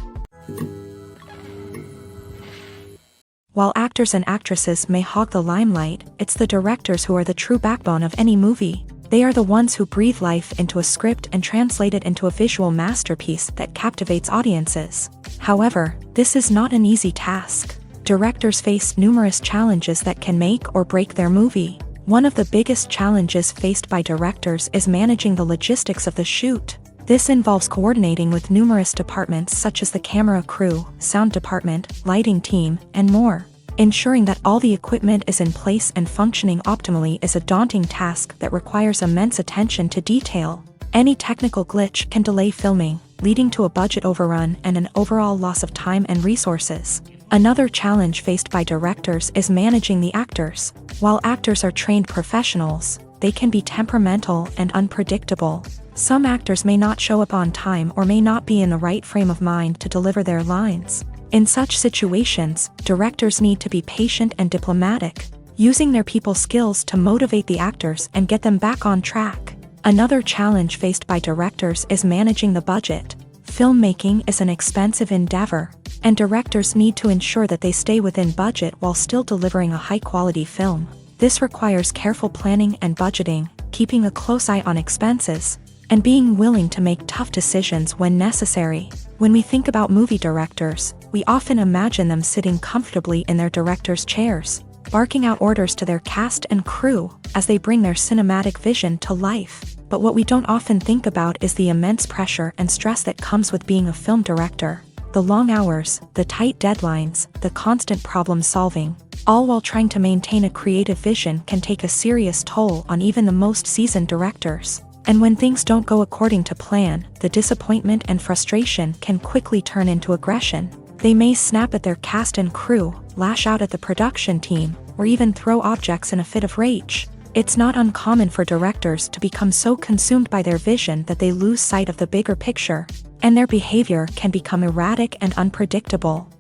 While actors and actresses may hog the limelight, it's the directors who are the true backbone of any movie. They are the ones who breathe life into a script and translate it into a visual masterpiece that captivates audiences. However, this is not an easy task. Directors face numerous challenges that can make or break their movie. One of the biggest challenges faced by directors is managing the logistics of the shoot. This involves coordinating with numerous departments such as the camera crew, sound department, lighting team, and more. Ensuring that all the equipment is in place and functioning optimally is a daunting task that requires immense attention to detail. Any technical glitch can delay filming, leading to a budget overrun and an overall loss of time and resources. Another challenge faced by directors is managing the actors. While actors are trained professionals, they can be temperamental and unpredictable. Some actors may not show up on time or may not be in the right frame of mind to deliver their lines. In such situations, directors need to be patient and diplomatic, using their people skills to motivate the actors and get them back on track. Another challenge faced by directors is managing the budget. Filmmaking is an expensive endeavor, and directors need to ensure that they stay within budget while still delivering a high-quality film. This requires careful planning and budgeting, keeping a close eye on expenses, and being willing to make tough decisions when necessary. When we think about movie directors, we often imagine them sitting comfortably in their director's chairs, barking out orders to their cast and crew as they bring their cinematic vision to life. But what we don't often think about is the immense pressure and stress that comes with being a film director. The long hours, the tight deadlines, the constant problem solving, all while trying to maintain a creative vision can take a serious toll on even the most seasoned directors. And when things don't go according to plan, the disappointment and frustration can quickly turn into aggression. They may snap at their cast and crew, lash out at the production team, or even throw objects in a fit of rage. It's not uncommon for directors to become so consumed by their vision that they lose sight of the bigger picture, and their behavior can become erratic and unpredictable.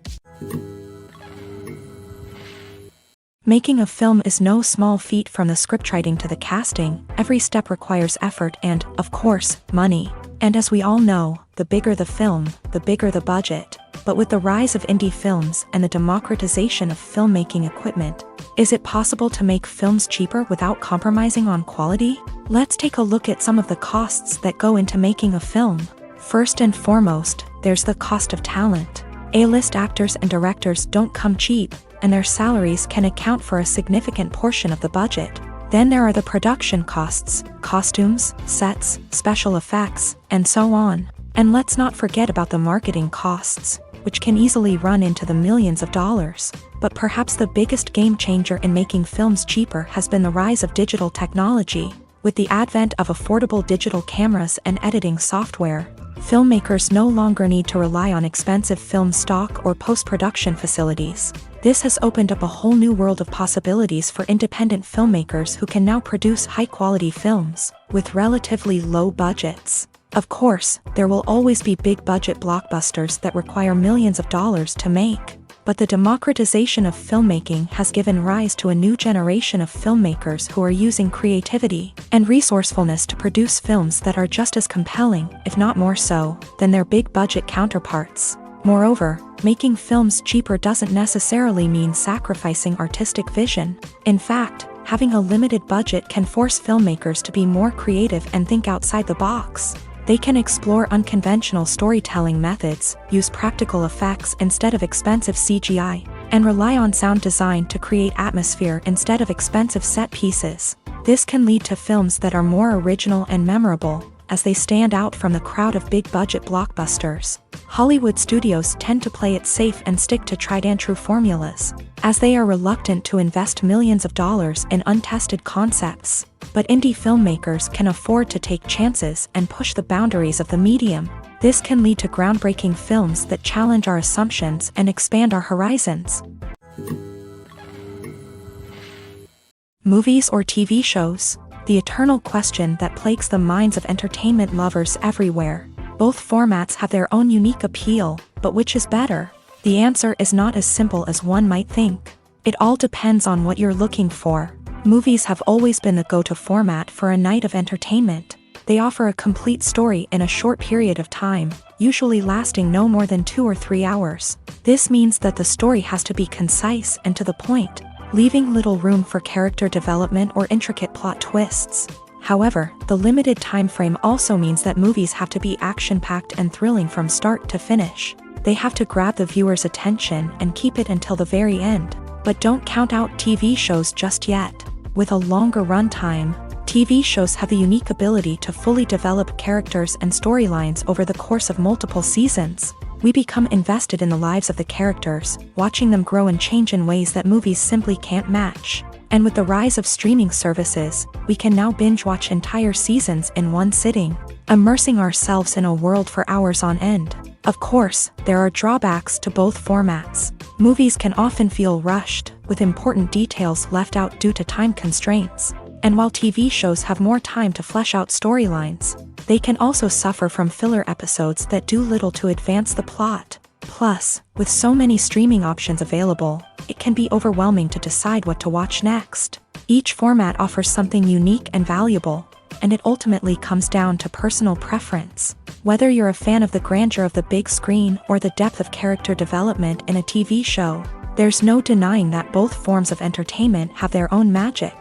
Making a film is no small feat. From the scriptwriting to the casting, every step requires effort and, of course, money. And as we all know, the bigger the film, the bigger the budget. But with the rise of indie films and the democratization of filmmaking equipment, is it possible to make films cheaper without compromising on quality? Let's take a look at some of the costs that go into making a film. First and foremost, there's the cost of talent. A-list actors and directors don't come cheap, and their salaries can account for a significant portion of the budget. Then there are the production costs, costumes, sets, special effects, and so on. And let's not forget about the marketing costs, which can easily run into the millions of dollars. But perhaps the biggest game changer in making films cheaper has been the rise of digital technology. With the advent of affordable digital cameras and editing software, filmmakers no longer need to rely on expensive film stock or post-production facilities. This has opened up a whole new world of possibilities for independent filmmakers who can now produce high-quality films with relatively low budgets. Of course, there will always be big-budget blockbusters that require millions of dollars to make. But the democratization of filmmaking has given rise to a new generation of filmmakers who are using creativity and resourcefulness to produce films that are just as compelling, if not more so, than their big-budget counterparts. Moreover, making films cheaper doesn't necessarily mean sacrificing artistic vision. In fact, having a limited budget can force filmmakers to be more creative and think outside the box. They can explore unconventional storytelling methods, use practical effects instead of expensive CGI, and rely on sound design to create atmosphere instead of expensive set pieces. This can lead to films that are more original and memorable, as they stand out from the crowd of big-budget blockbusters. Hollywood studios tend to play it safe and stick to tried-and-true formulas, as they are reluctant to invest millions of dollars in untested concepts. But indie filmmakers can afford to take chances and push the boundaries of the medium. This can lead to groundbreaking films that challenge our assumptions and expand our horizons. Movies or TV shows? The eternal question that plagues the minds of entertainment lovers everywhere. Both formats have their own unique appeal, but which is better? The answer is not as simple as one might think. It all depends on what you're looking for. Movies have always been the go-to format for a night of entertainment. They offer a complete story in a short period of time, usually lasting no more than 2 or 3 hours. This means that the story has to be concise and to the point, leaving little room for character development or intricate plot twists. However, the limited time frame also means that movies have to be action-packed and thrilling from start to finish. They have to grab the viewer's attention and keep it until the very end. But don't count out TV shows just yet. With a longer runtime, TV shows have the unique ability to fully develop characters and storylines over the course of multiple seasons. We become invested in the lives of the characters, watching them grow and change in ways that movies simply can't match. And with the rise of streaming services, we can now binge-watch entire seasons in one sitting, immersing ourselves in a world for hours on end. Of course, there are drawbacks to both formats. Movies can often feel rushed, with important details left out due to time constraints. And while TV shows have more time to flesh out storylines, they can also suffer from filler episodes that do little to advance the plot. Plus, with so many streaming options available, it can be overwhelming to decide what to watch next. Each format offers something unique and valuable, and it ultimately comes down to personal preference. Whether you're a fan of the grandeur of the big screen or the depth of character development in a TV show, there's no denying that both forms of entertainment have their own magic.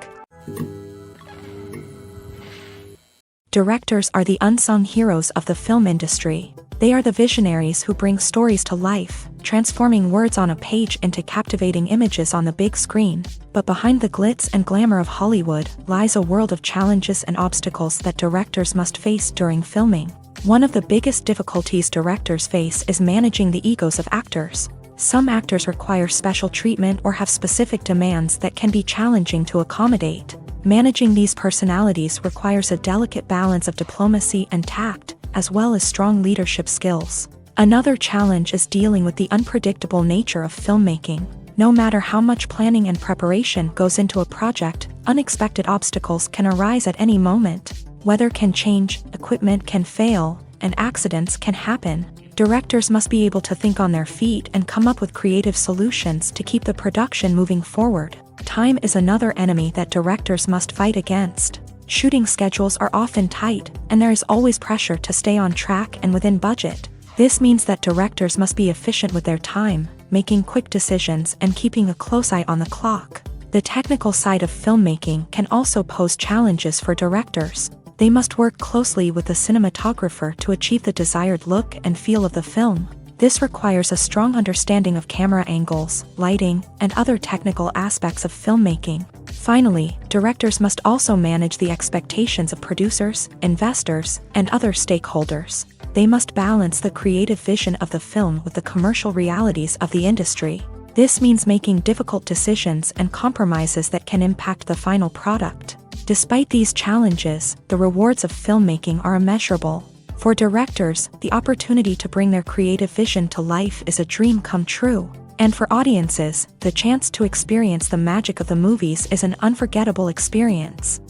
Directors are the unsung heroes of the film industry. They are the visionaries who bring stories to life, transforming words on a page into captivating images on the big screen. But behind the glitz and glamour of Hollywood lies a world of challenges and obstacles that directors must face during filming. One of the biggest difficulties directors face is managing the egos of actors. Some actors require special treatment or have specific demands that can be challenging to accommodate. Managing these personalities requires a delicate balance of diplomacy and tact, as well as strong leadership skills. Another challenge is dealing with the unpredictable nature of filmmaking. No matter how much planning and preparation goes into a project, unexpected obstacles can arise at any moment. Weather can change, equipment can fail, and accidents can happen. Directors must be able to think on their feet and come up with creative solutions to keep the production moving forward. Time is another enemy that directors must fight against. Shooting schedules are often tight, and there is always pressure to stay on track and within budget. This means that directors must be efficient with their time, making quick decisions and keeping a close eye on the clock. The technical side of filmmaking can also pose challenges for directors. They must work closely with the cinematographer to achieve the desired look and feel of the film. This requires a strong understanding of camera angles, lighting, and other technical aspects of filmmaking. Finally, directors must also manage the expectations of producers, investors, and other stakeholders. They must balance the creative vision of the film with the commercial realities of the industry. This means making difficult decisions and compromises that can impact the final product. Despite these challenges, the rewards of filmmaking are immeasurable. For directors, the opportunity to bring their creative vision to life is a dream come true. And for audiences, the chance to experience the magic of the movies is an unforgettable experience.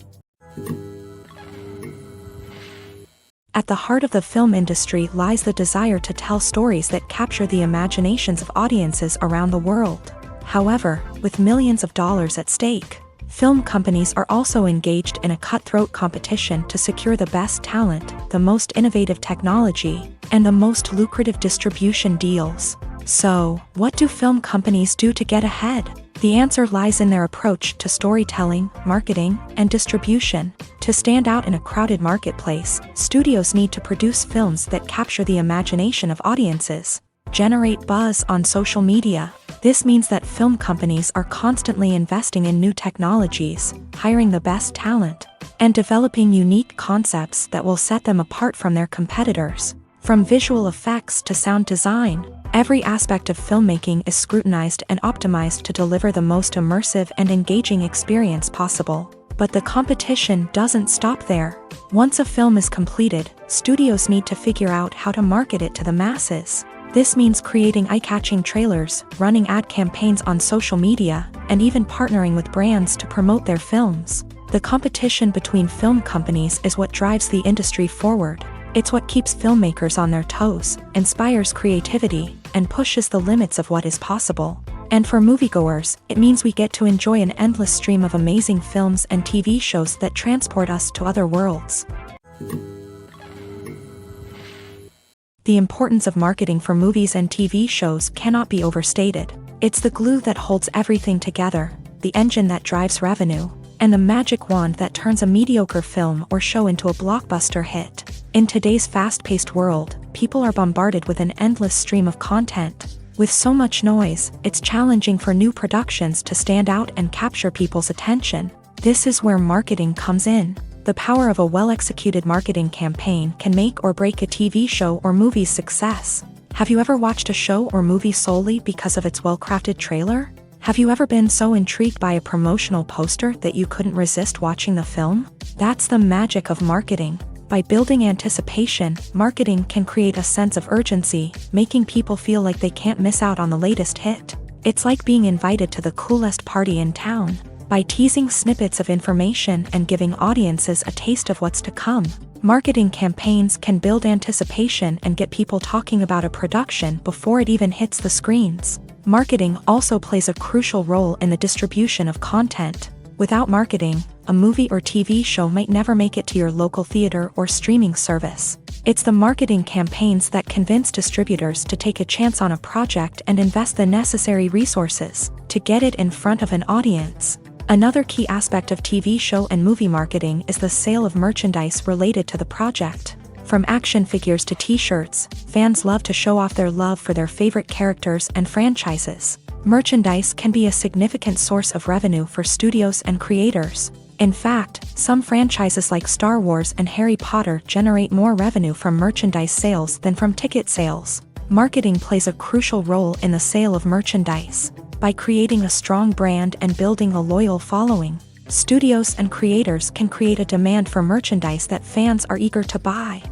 At the heart of the film industry lies the desire to tell stories that capture the imaginations of audiences around the world. However, with millions of dollars at stake, film companies are also engaged in a cutthroat competition to secure the best talent, the most innovative technology, and the most lucrative distribution deals. So, what do film companies do to get ahead? The answer lies in their approach to storytelling, marketing, and distribution. To stand out in a crowded marketplace, studios need to produce films that capture the imagination of audiences, generate buzz on social media. This means that film companies are constantly investing in new technologies, hiring the best talent, and developing unique concepts that will set them apart from their competitors. From visual effects to sound design, every aspect of filmmaking is scrutinized and optimized to deliver the most immersive and engaging experience possible. But the competition doesn't stop there. Once a film is completed, studios need to figure out how to market it to the masses. This means creating eye-catching trailers, running ad campaigns on social media, and even partnering with brands to promote their films. The competition between film companies is what drives the industry forward. It's what keeps filmmakers on their toes, inspires creativity, and pushes the limits of what is possible. And for moviegoers, it means we get to enjoy an endless stream of amazing films and TV shows that transport us to other worlds. The importance of marketing for movies and TV shows cannot be overstated. It's the glue that holds everything together, the engine that drives revenue, and the magic wand that turns a mediocre film or show into a blockbuster hit. In today's fast-paced world, people are bombarded with an endless stream of content. With so much noise, it's challenging for new productions to stand out and capture people's attention. This is where marketing comes in. The power of a well-executed marketing campaign can make or break a TV show or movie's success. Have you ever watched a show or movie solely because of its well-crafted trailer? Have you ever been so intrigued by a promotional poster that you couldn't resist watching the film? That's the magic of marketing. By building anticipation, marketing can create a sense of urgency, making people feel like they can't miss out on the latest hit. It's like being invited to the coolest party in town. By teasing snippets of information and giving audiences a taste of what's to come, marketing campaigns can build anticipation and get people talking about a production before it even hits the screens. Marketing also plays a crucial role in the distribution of content. Without marketing, a movie or TV show might never make it to your local theater or streaming service. It's the marketing campaigns that convince distributors to take a chance on a project and invest the necessary resources to get it in front of an audience. Another key aspect of TV show and movie marketing is the sale of merchandise related to the project. From action figures to t-shirts, fans love to show off their love for their favorite characters and franchises. Merchandise can be a significant source of revenue for studios and creators. In fact, some franchises like Star Wars and Harry Potter generate more revenue from merchandise sales than from ticket sales. Marketing plays a crucial role in the sale of merchandise. By creating a strong brand and building a loyal following, studios and creators can create a demand for merchandise that fans are eager to buy.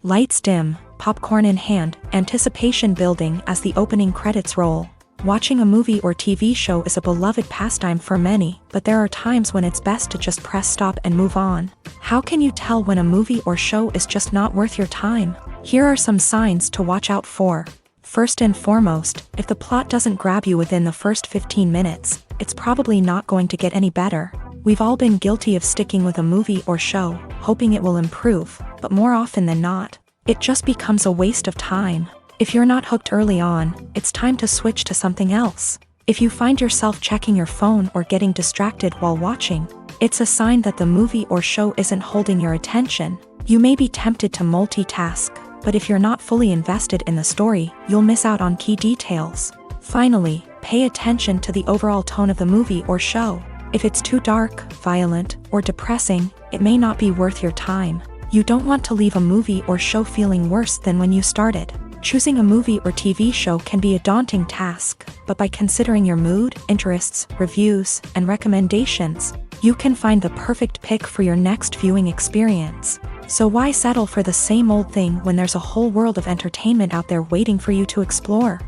Lights dim, popcorn in hand, anticipation building as the opening credits roll. Watching a movie or TV show is a beloved pastime for many, but there are times when it's best to just press stop and move on. How can you tell when a movie or show is just not worth your time? Here are some signs to watch out for. First and foremost, if the plot doesn't grab you within the first 15 minutes, it's probably not going to get any better. We've all been guilty of sticking with a movie or show, hoping it will improve, but more often than not, it just becomes a waste of time. If you're not hooked early on, it's time to switch to something else. If you find yourself checking your phone or getting distracted while watching, it's a sign that the movie or show isn't holding your attention. You may be tempted to multitask, but if you're not fully invested in the story, you'll miss out on key details. Finally, pay attention to the overall tone of the movie or show. If it's too dark, violent, or depressing, it may not be worth your time. You don't want to leave a movie or show feeling worse than when you started. Choosing a movie or TV show can be a daunting task, but by considering your mood, interests, reviews, and recommendations, you can find the perfect pick for your next viewing experience. So why settle for the same old thing when there's a whole world of entertainment out there waiting for you to explore?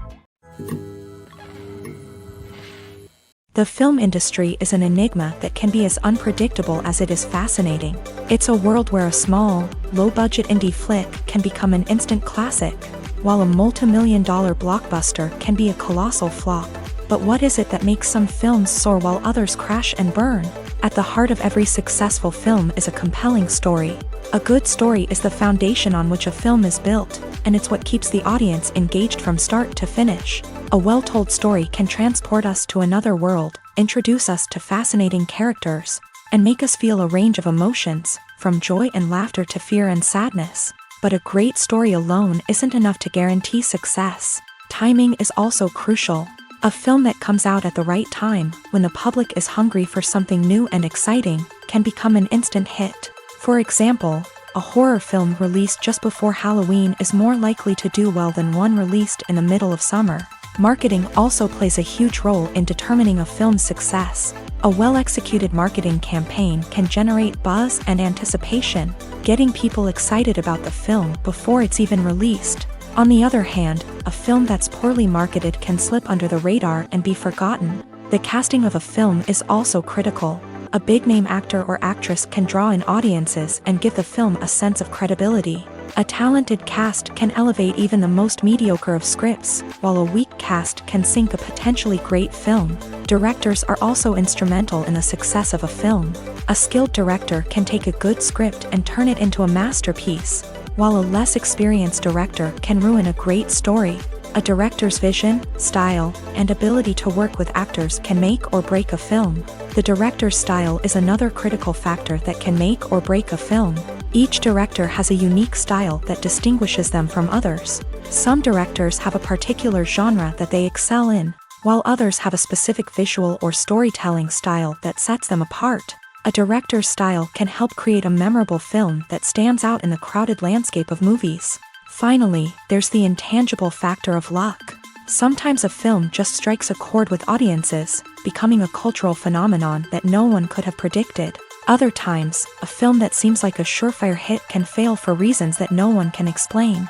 The film industry is an enigma that can be as unpredictable as it is fascinating. It's a world where a small, low-budget indie flick can become an instant classic, while a multi-million-dollar blockbuster can be a colossal flop. But what is it that makes some films soar while others crash and burn? At the heart of every successful film is a compelling story. A good story is the foundation on which a film is built, and it's what keeps the audience engaged from start to finish. A well-told story can transport us to another world, introduce us to fascinating characters, and make us feel a range of emotions, from joy and laughter to fear and sadness. But a great story alone isn't enough to guarantee success. Timing is also crucial. A film that comes out at the right time, when the public is hungry for something new and exciting, can become an instant hit. For example, a horror film released just before Halloween is more likely to do well than one released in the middle of summer. Marketing also plays a huge role in determining a film's success. A well-executed marketing campaign can generate buzz and anticipation, getting people excited about the film before it's even released. On the other hand, a film that's poorly marketed can slip under the radar and be forgotten. The casting of a film is also critical. A big-name actor or actress can draw in audiences and give the film a sense of credibility. A talented cast can elevate even the most mediocre of scripts, while a weak cast can sink a potentially great film. Directors are also instrumental in the success of a film. A skilled director can take a good script and turn it into a masterpiece, while a less experienced director can ruin a great story. A director's vision, style, and ability to work with actors can make or break a film. The director's style is another critical factor that can make or break a film. Each director has a unique style that distinguishes them from others. Some directors have a particular genre that they excel in, while others have a specific visual or storytelling style that sets them apart. A director's style can help create a memorable film that stands out in the crowded landscape of movies. Finally, there's the intangible factor of luck. Sometimes a film just strikes a chord with audiences, becoming a cultural phenomenon that no one could have predicted. Other times, a film that seems like a surefire hit can fail for reasons that no one can explain.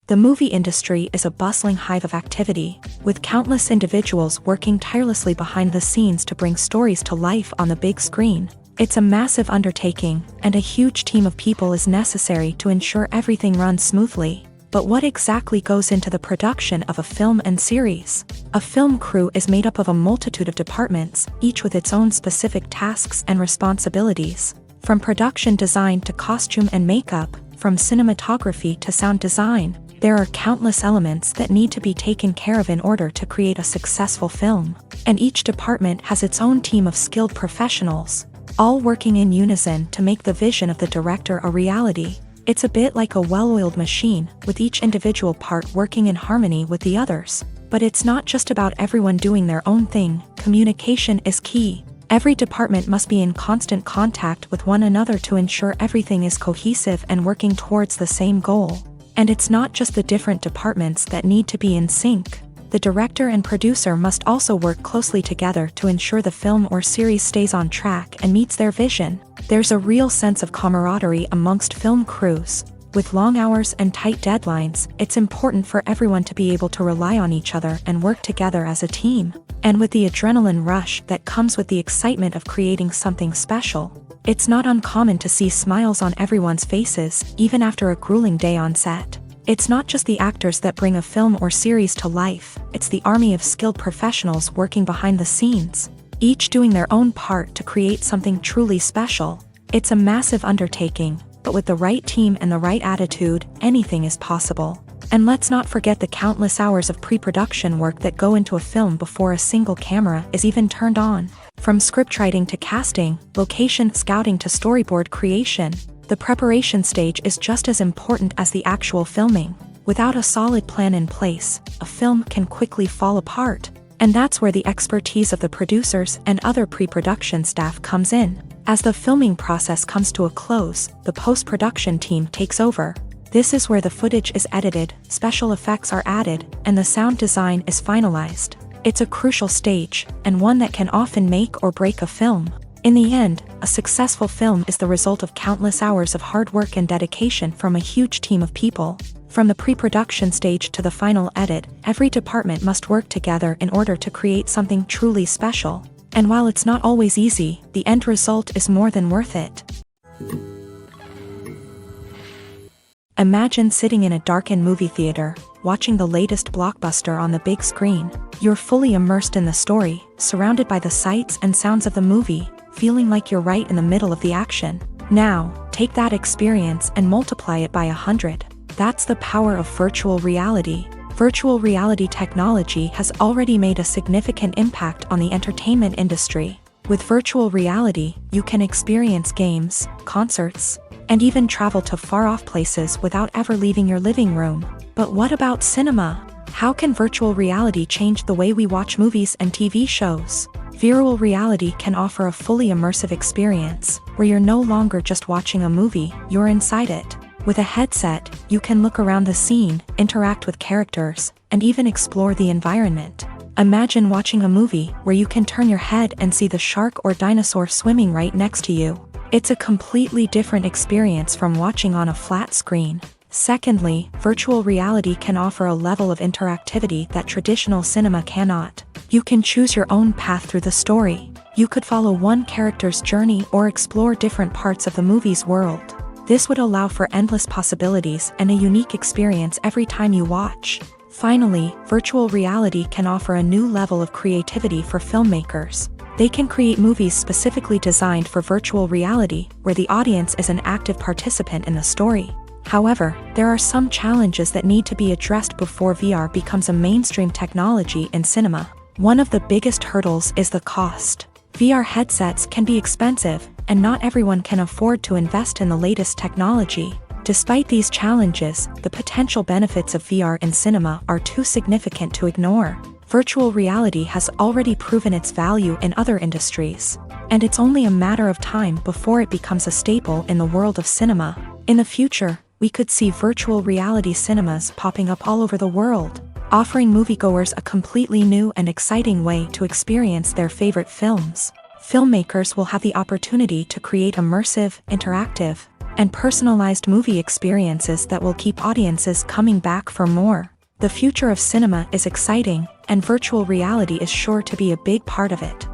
The movie industry is a bustling hive of activity, with countless individuals working tirelessly behind the scenes to bring stories to life on the big screen. It's a massive undertaking, and a huge team of people is necessary to ensure everything runs smoothly. But what exactly goes into the production of a film and series? A film crew is made up of a multitude of departments, each with its own specific tasks and responsibilities. From production design to costume and makeup, from cinematography to sound design, there are countless elements that need to be taken care of in order to create a successful film. And each department has its own team of skilled professionals, all working in unison to make the vision of the director a reality. It's a bit like a well-oiled machine, with each individual part working in harmony with the others. But it's not just about everyone doing their own thing. Communication is key. Every department must be in constant contact with one another to ensure everything is cohesive and working towards the same goal. And it's not just the different departments that need to be in sync. The director and producer must also work closely together to ensure the film or series stays on track and meets their vision. There's a real sense of camaraderie amongst film crews. With long hours and tight deadlines, it's important for everyone to be able to rely on each other and work together as a team. And with the adrenaline rush that comes with the excitement of creating something special, it's not uncommon to see smiles on everyone's faces, even after a grueling day on set. It's not just the actors that bring a film or series to life, it's the army of skilled professionals working behind the scenes, each doing their own part to create something truly special. It's a massive undertaking, but with the right team and the right attitude, anything is possible. And let's not forget the countless hours of pre-production work that go into a film before a single camera is even turned on. From scriptwriting to casting, location scouting to storyboard creation, the preparation stage is just as important as the actual filming. Without a solid plan in place, a film can quickly fall apart. And that's where the expertise of the producers and other pre-production staff comes in. As the filming process comes to a close, the post-production team takes over. This is where the footage is edited, special effects are added, and the sound design is finalized. It's a crucial stage, and one that can often make or break a film. In the end, a successful film is the result of countless hours of hard work and dedication from a huge team of people. From the pre-production stage to the final edit, every department must work together in order to create something truly special. And while it's not always easy, the end result is more than worth it. Imagine sitting in a darkened movie theater, watching the latest blockbuster on the big screen. You're fully immersed in the story, surrounded by the sights and sounds of the movie, feeling like you're right in the middle of the action. Now, take that experience and multiply it by 100. That's the power of virtual reality. Virtual reality technology has already made a significant impact on the entertainment industry. With virtual reality, you can experience games, concerts, and even travel to far-off places without ever leaving your living room. But what about cinema? How can virtual reality change the way we watch movies and TV shows? Virtual reality can offer a fully immersive experience, where you're no longer just watching a movie, you're inside it. With a headset, you can look around the scene, interact with characters, and even explore the environment. Imagine watching a movie where you can turn your head and see the shark or dinosaur swimming right next to you. It's a completely different experience from watching on a flat screen. Secondly, virtual reality can offer a level of interactivity that traditional cinema cannot. You can choose your own path through the story. You could follow one character's journey or explore different parts of the movie's world. This would allow for endless possibilities and a unique experience every time you watch. Finally, virtual reality can offer a new level of creativity for filmmakers. They can create movies specifically designed for virtual reality, where the audience is an active participant in the story. However, there are some challenges that need to be addressed before VR becomes a mainstream technology in cinema. One of the biggest hurdles is the cost. VR headsets can be expensive, and not everyone can afford to invest in the latest technology. Despite these challenges, the potential benefits of VR in cinema are too significant to ignore. Virtual reality has already proven its value in other industries, and it's only a matter of time before it becomes a staple in the world of cinema. In the future, we could see virtual reality cinemas popping up all over the world. offering moviegoers a completely new and exciting way to experience their favorite films. Filmmakers will have the opportunity to create immersive, interactive, and personalized movie experiences that will keep audiences coming back for more. The future of cinema is exciting, and virtual reality is sure to be a big part of it.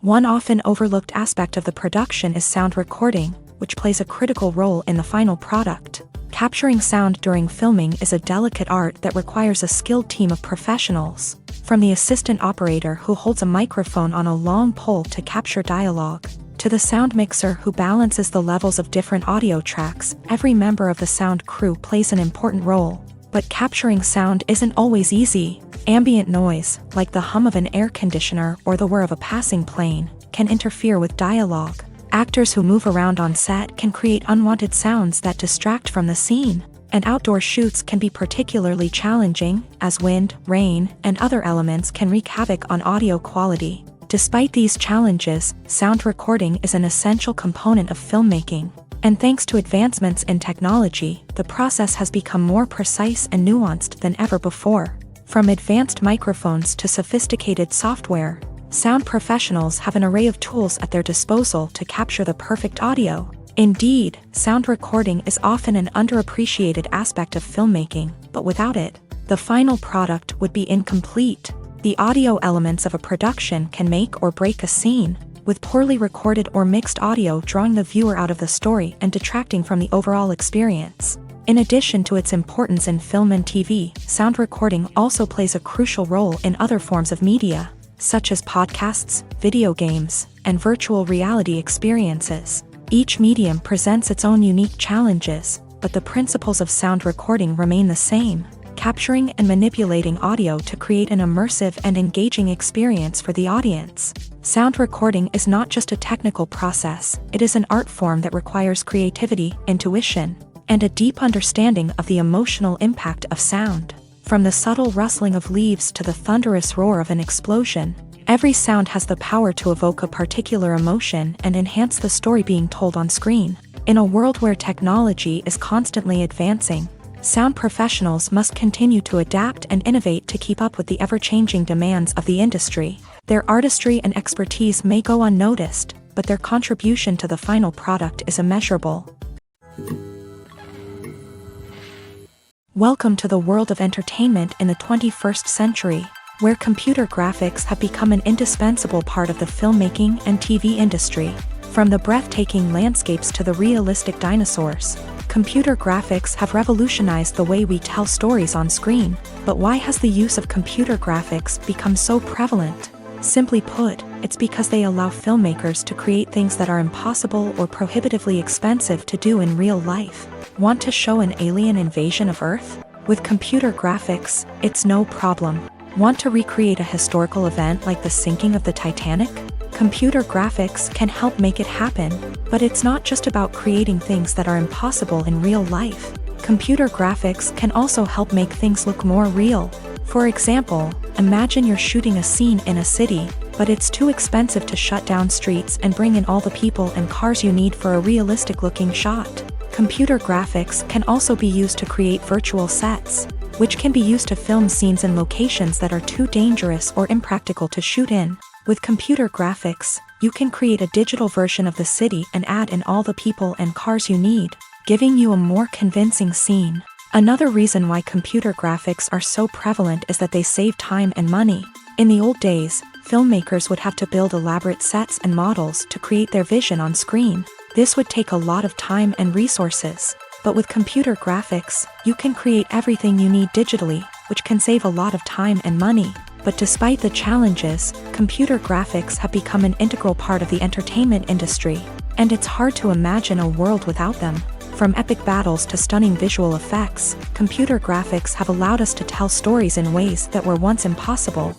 One often overlooked aspect of the production is sound recording, which plays a critical role in the final product. Capturing sound during filming is a delicate art that requires a skilled team of professionals. From the assistant operator who holds a microphone on a long pole to capture dialogue, to the sound mixer who balances the levels of different audio tracks, every member of the sound crew plays an important role. But capturing sound isn't always easy. Ambient noise, like the hum of an air conditioner or the whir of a passing plane, can interfere with dialogue. Actors who move around on set can create unwanted sounds that distract from the scene. And outdoor shoots can be particularly challenging, as wind, rain, and other elements can wreak havoc on audio quality. Despite these challenges, sound recording is an essential component of filmmaking. And thanks to advancements in technology, the process has become more precise and nuanced than ever before. From advanced microphones to sophisticated software, sound professionals have an array of tools at their disposal to capture the perfect audio. Indeed, sound recording is often an underappreciated aspect of filmmaking, but without it, the final product would be incomplete. The audio elements of a production can make or break a scene, with poorly recorded or mixed audio drawing the viewer out of the story and detracting from the overall experience. In addition to its importance in film and TV, sound recording also plays a crucial role in other forms of media, such as podcasts, video games, and virtual reality experiences. Each medium presents its own unique challenges, but the principles of sound recording remain the same: capturing and manipulating audio to create an immersive and engaging experience for the audience. Sound recording is not just a technical process, it is an art form that requires creativity, intuition, and a deep understanding of the emotional impact of sound. From the subtle rustling of leaves to the thunderous roar of an explosion, every sound has the power to evoke a particular emotion and enhance the story being told on screen. In a world where technology is constantly advancing, sound professionals must continue to adapt and innovate to keep up with the ever-changing demands of the industry. Their artistry and expertise may go unnoticed, but their contribution to the final product is immeasurable. Welcome to the world of entertainment in the 21st century, where computer graphics have become an indispensable part of the filmmaking and TV industry. From the breathtaking landscapes to the realistic dinosaurs, computer graphics have revolutionized the way we tell stories on screen. But why has the use of computer graphics become so prevalent? Simply put, it's because they allow filmmakers to create things that are impossible or prohibitively expensive to do in real life. Want to show an alien invasion of Earth? With computer graphics, it's no problem. Want to recreate a historical event like the sinking of the Titanic? Computer graphics can help make it happen. But it's not just about creating things that are impossible in real life. Computer graphics can also help make things look more real. For example, imagine you're shooting a scene in a city, but it's too expensive to shut down streets and bring in all the people and cars you need for a realistic-looking shot. Computer graphics can also be used to create virtual sets, which can be used to film scenes in locations that are too dangerous or impractical to shoot in. With computer graphics, you can create a digital version of the city and add in all the people and cars you need, giving you a more convincing scene. Another reason why computer graphics are so prevalent is that they save time and money. In the old days, filmmakers would have to build elaborate sets and models to create their vision on screen. This would take a lot of time and resources. But with computer graphics, you can create everything you need digitally, which can save a lot of time and money. But despite the challenges, computer graphics have become an integral part of the entertainment industry, and it's hard to imagine a world without them. From epic battles to stunning visual effects, computer graphics have allowed us to tell stories in ways that were once impossible.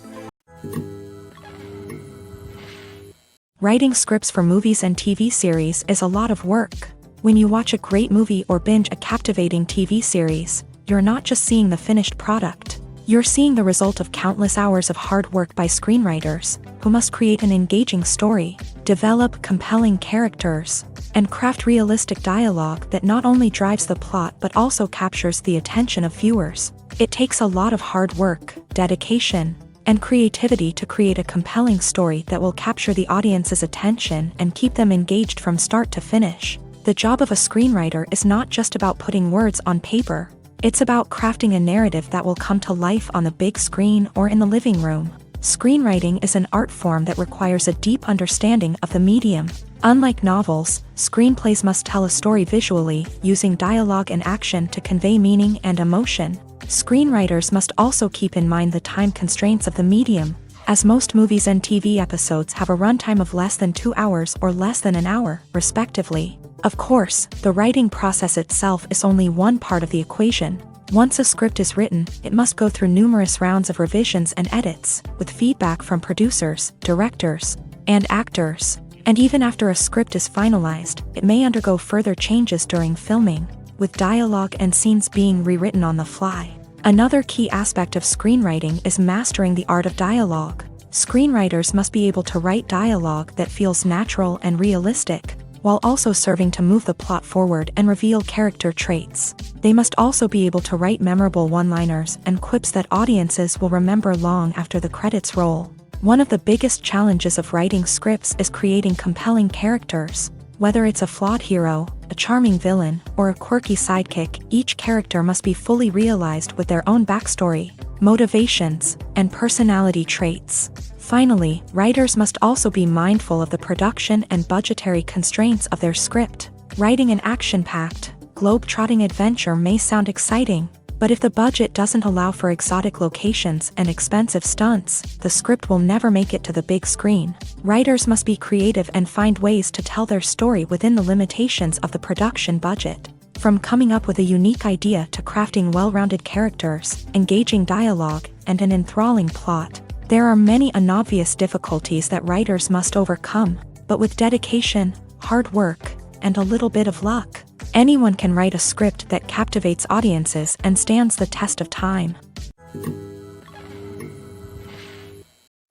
Writing scripts for movies and TV series is a lot of work. When you watch a great movie or binge a captivating TV series, you're not just seeing the finished product. You're seeing the result of countless hours of hard work by screenwriters, who must create an engaging story, develop compelling characters, and craft realistic dialogue that not only drives the plot but also captures the attention of viewers. It takes a lot of hard work, dedication, and creativity to create a compelling story that will capture the audience's attention and keep them engaged from start to finish. The job of a screenwriter is not just about putting words on paper. It's about crafting a narrative that will come to life on the big screen or in the living room. Screenwriting is an art form that requires a deep understanding of the medium. Unlike novels, screenplays must tell a story visually, using dialogue and action to convey meaning and emotion. Screenwriters must also keep in mind the time constraints of the medium, as most movies and TV episodes have a runtime of less than 2 hours or less than an hour, respectively. Of course, the writing process itself is only one part of the equation. Once a script is written, it must go through numerous rounds of revisions and edits, with feedback from producers, directors, and actors. And even after a script is finalized, it may undergo further changes during filming, with dialogue and scenes being rewritten on the fly. Another key aspect of screenwriting is mastering the art of dialogue. Screenwriters must be able to write dialogue that feels natural and realistic, while also serving to move the plot forward and reveal character traits. They must also be able to write memorable one-liners and quips that audiences will remember long after the credits roll. One of the biggest challenges of writing scripts is creating compelling characters. Whether it's a flawed hero, a charming villain, or a quirky sidekick, each character must be fully realized with their own backstory, motivations, and personality traits. Finally, writers must also be mindful of the production and budgetary constraints of their script. Writing an action-packed, globe-trotting adventure may sound exciting, but if the budget doesn't allow for exotic locations and expensive stunts, the script will never make it to the big screen. Writers must be creative and find ways to tell their story within the limitations of the production budget. From coming up with a unique idea to crafting well-rounded characters, engaging dialogue, and an enthralling plot, there are many unobvious difficulties that writers must overcome, but with dedication, hard work, and a little bit of luck, anyone can write a script that captivates audiences and stands the test of time.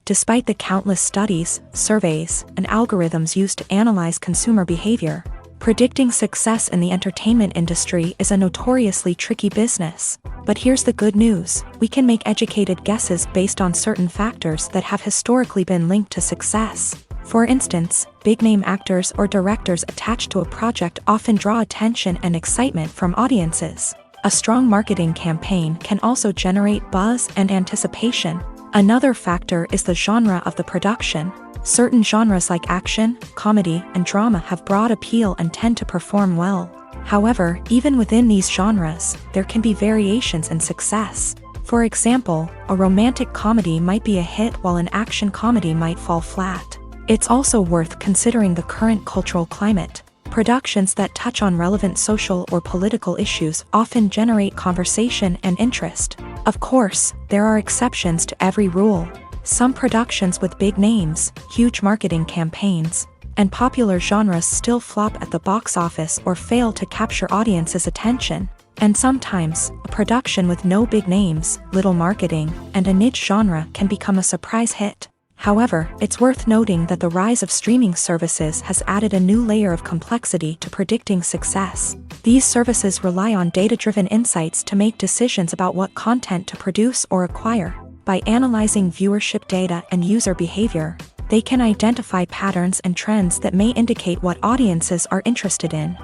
Despite the countless studies, surveys, and algorithms used to analyze consumer behavior, predicting success in the entertainment industry is a notoriously tricky business. But here's the good news: we can make educated guesses based on certain factors that have historically been linked to success. For instance, big-name actors or directors attached to a project often draw attention and excitement from audiences. A strong marketing campaign can also generate buzz and anticipation. Another factor is the genre of the production. Certain genres like action, comedy, and drama have broad appeal and tend to perform well. However, even within these genres, there can be variations in success. For example, a romantic comedy might be a hit while an action comedy might fall flat. It's also worth considering the current cultural climate. Productions that touch on relevant social or political issues often generate conversation and interest. Of course, there are exceptions to every rule. Some productions with big names, huge marketing campaigns, and popular genres still flop at the box office or fail to capture audiences' attention. And sometimes, a production with no big names, little marketing, and a niche genre can become a surprise hit. However, it's worth noting that the rise of streaming services has added a new layer of complexity to predicting success. These services rely on data-driven insights to make decisions about what content to produce or acquire. By analyzing viewership data and user behavior, they can identify patterns and trends that may indicate what audiences are interested in.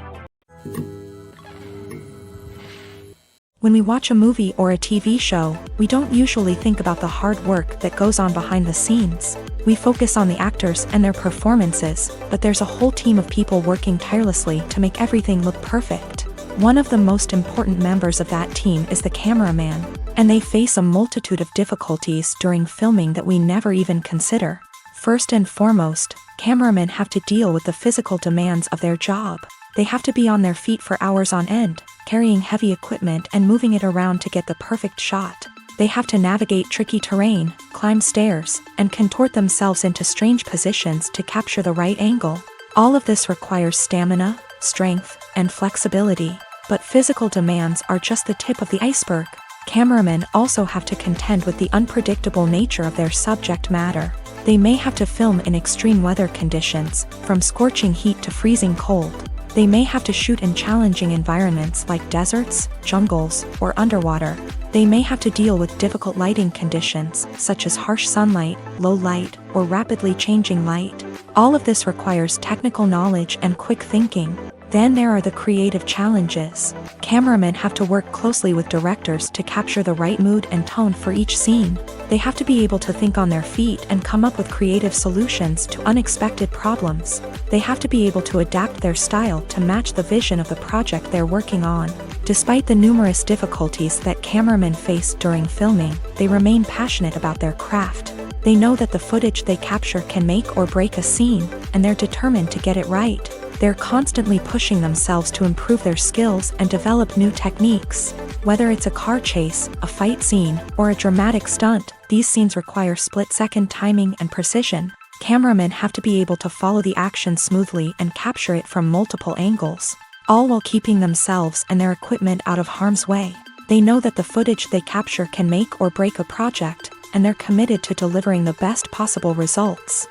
When we watch a movie or a TV show, we don't usually think about the hard work that goes on behind the scenes. We focus on the actors and their performances, but there's a whole team of people working tirelessly to make everything look perfect. One of the most important members of that team is the cameraman, and they face a multitude of difficulties during filming that we never even consider. First and foremost, cameramen have to deal with the physical demands of their job. They have to be on their feet for hours on end, carrying heavy equipment and moving it around to get the perfect shot. They have to navigate tricky terrain, climb stairs, and contort themselves into strange positions to capture the right angle. All of this requires stamina, strength, and flexibility. But physical demands are just the tip of the iceberg. Cameramen also have to contend with the unpredictable nature of their subject matter. They may have to film in extreme weather conditions, from scorching heat to freezing cold. They may have to shoot in challenging environments like deserts, jungles, or underwater. They may have to deal with difficult lighting conditions, such as harsh sunlight, low light, or rapidly changing light. All of this requires technical knowledge and quick thinking. Then there are the creative challenges. Cameramen have to work closely with directors to capture the right mood and tone for each scene. They have to be able to think on their feet and come up with creative solutions to unexpected problems. They have to be able to adapt their style to match the vision of the project they're working on. Despite the numerous difficulties that cameramen face during filming, they remain passionate about their craft. They know that the footage they capture can make or break a scene, and they're determined to get it right. They're constantly pushing themselves to improve their skills and develop new techniques. Whether it's a car chase, a fight scene, or a dramatic stunt, these scenes require split-second timing and precision. Cameramen have to be able to follow the action smoothly and capture it from multiple angles, all while keeping themselves and their equipment out of harm's way. They know that the footage they capture can make or break a project, and they're committed to delivering the best possible results.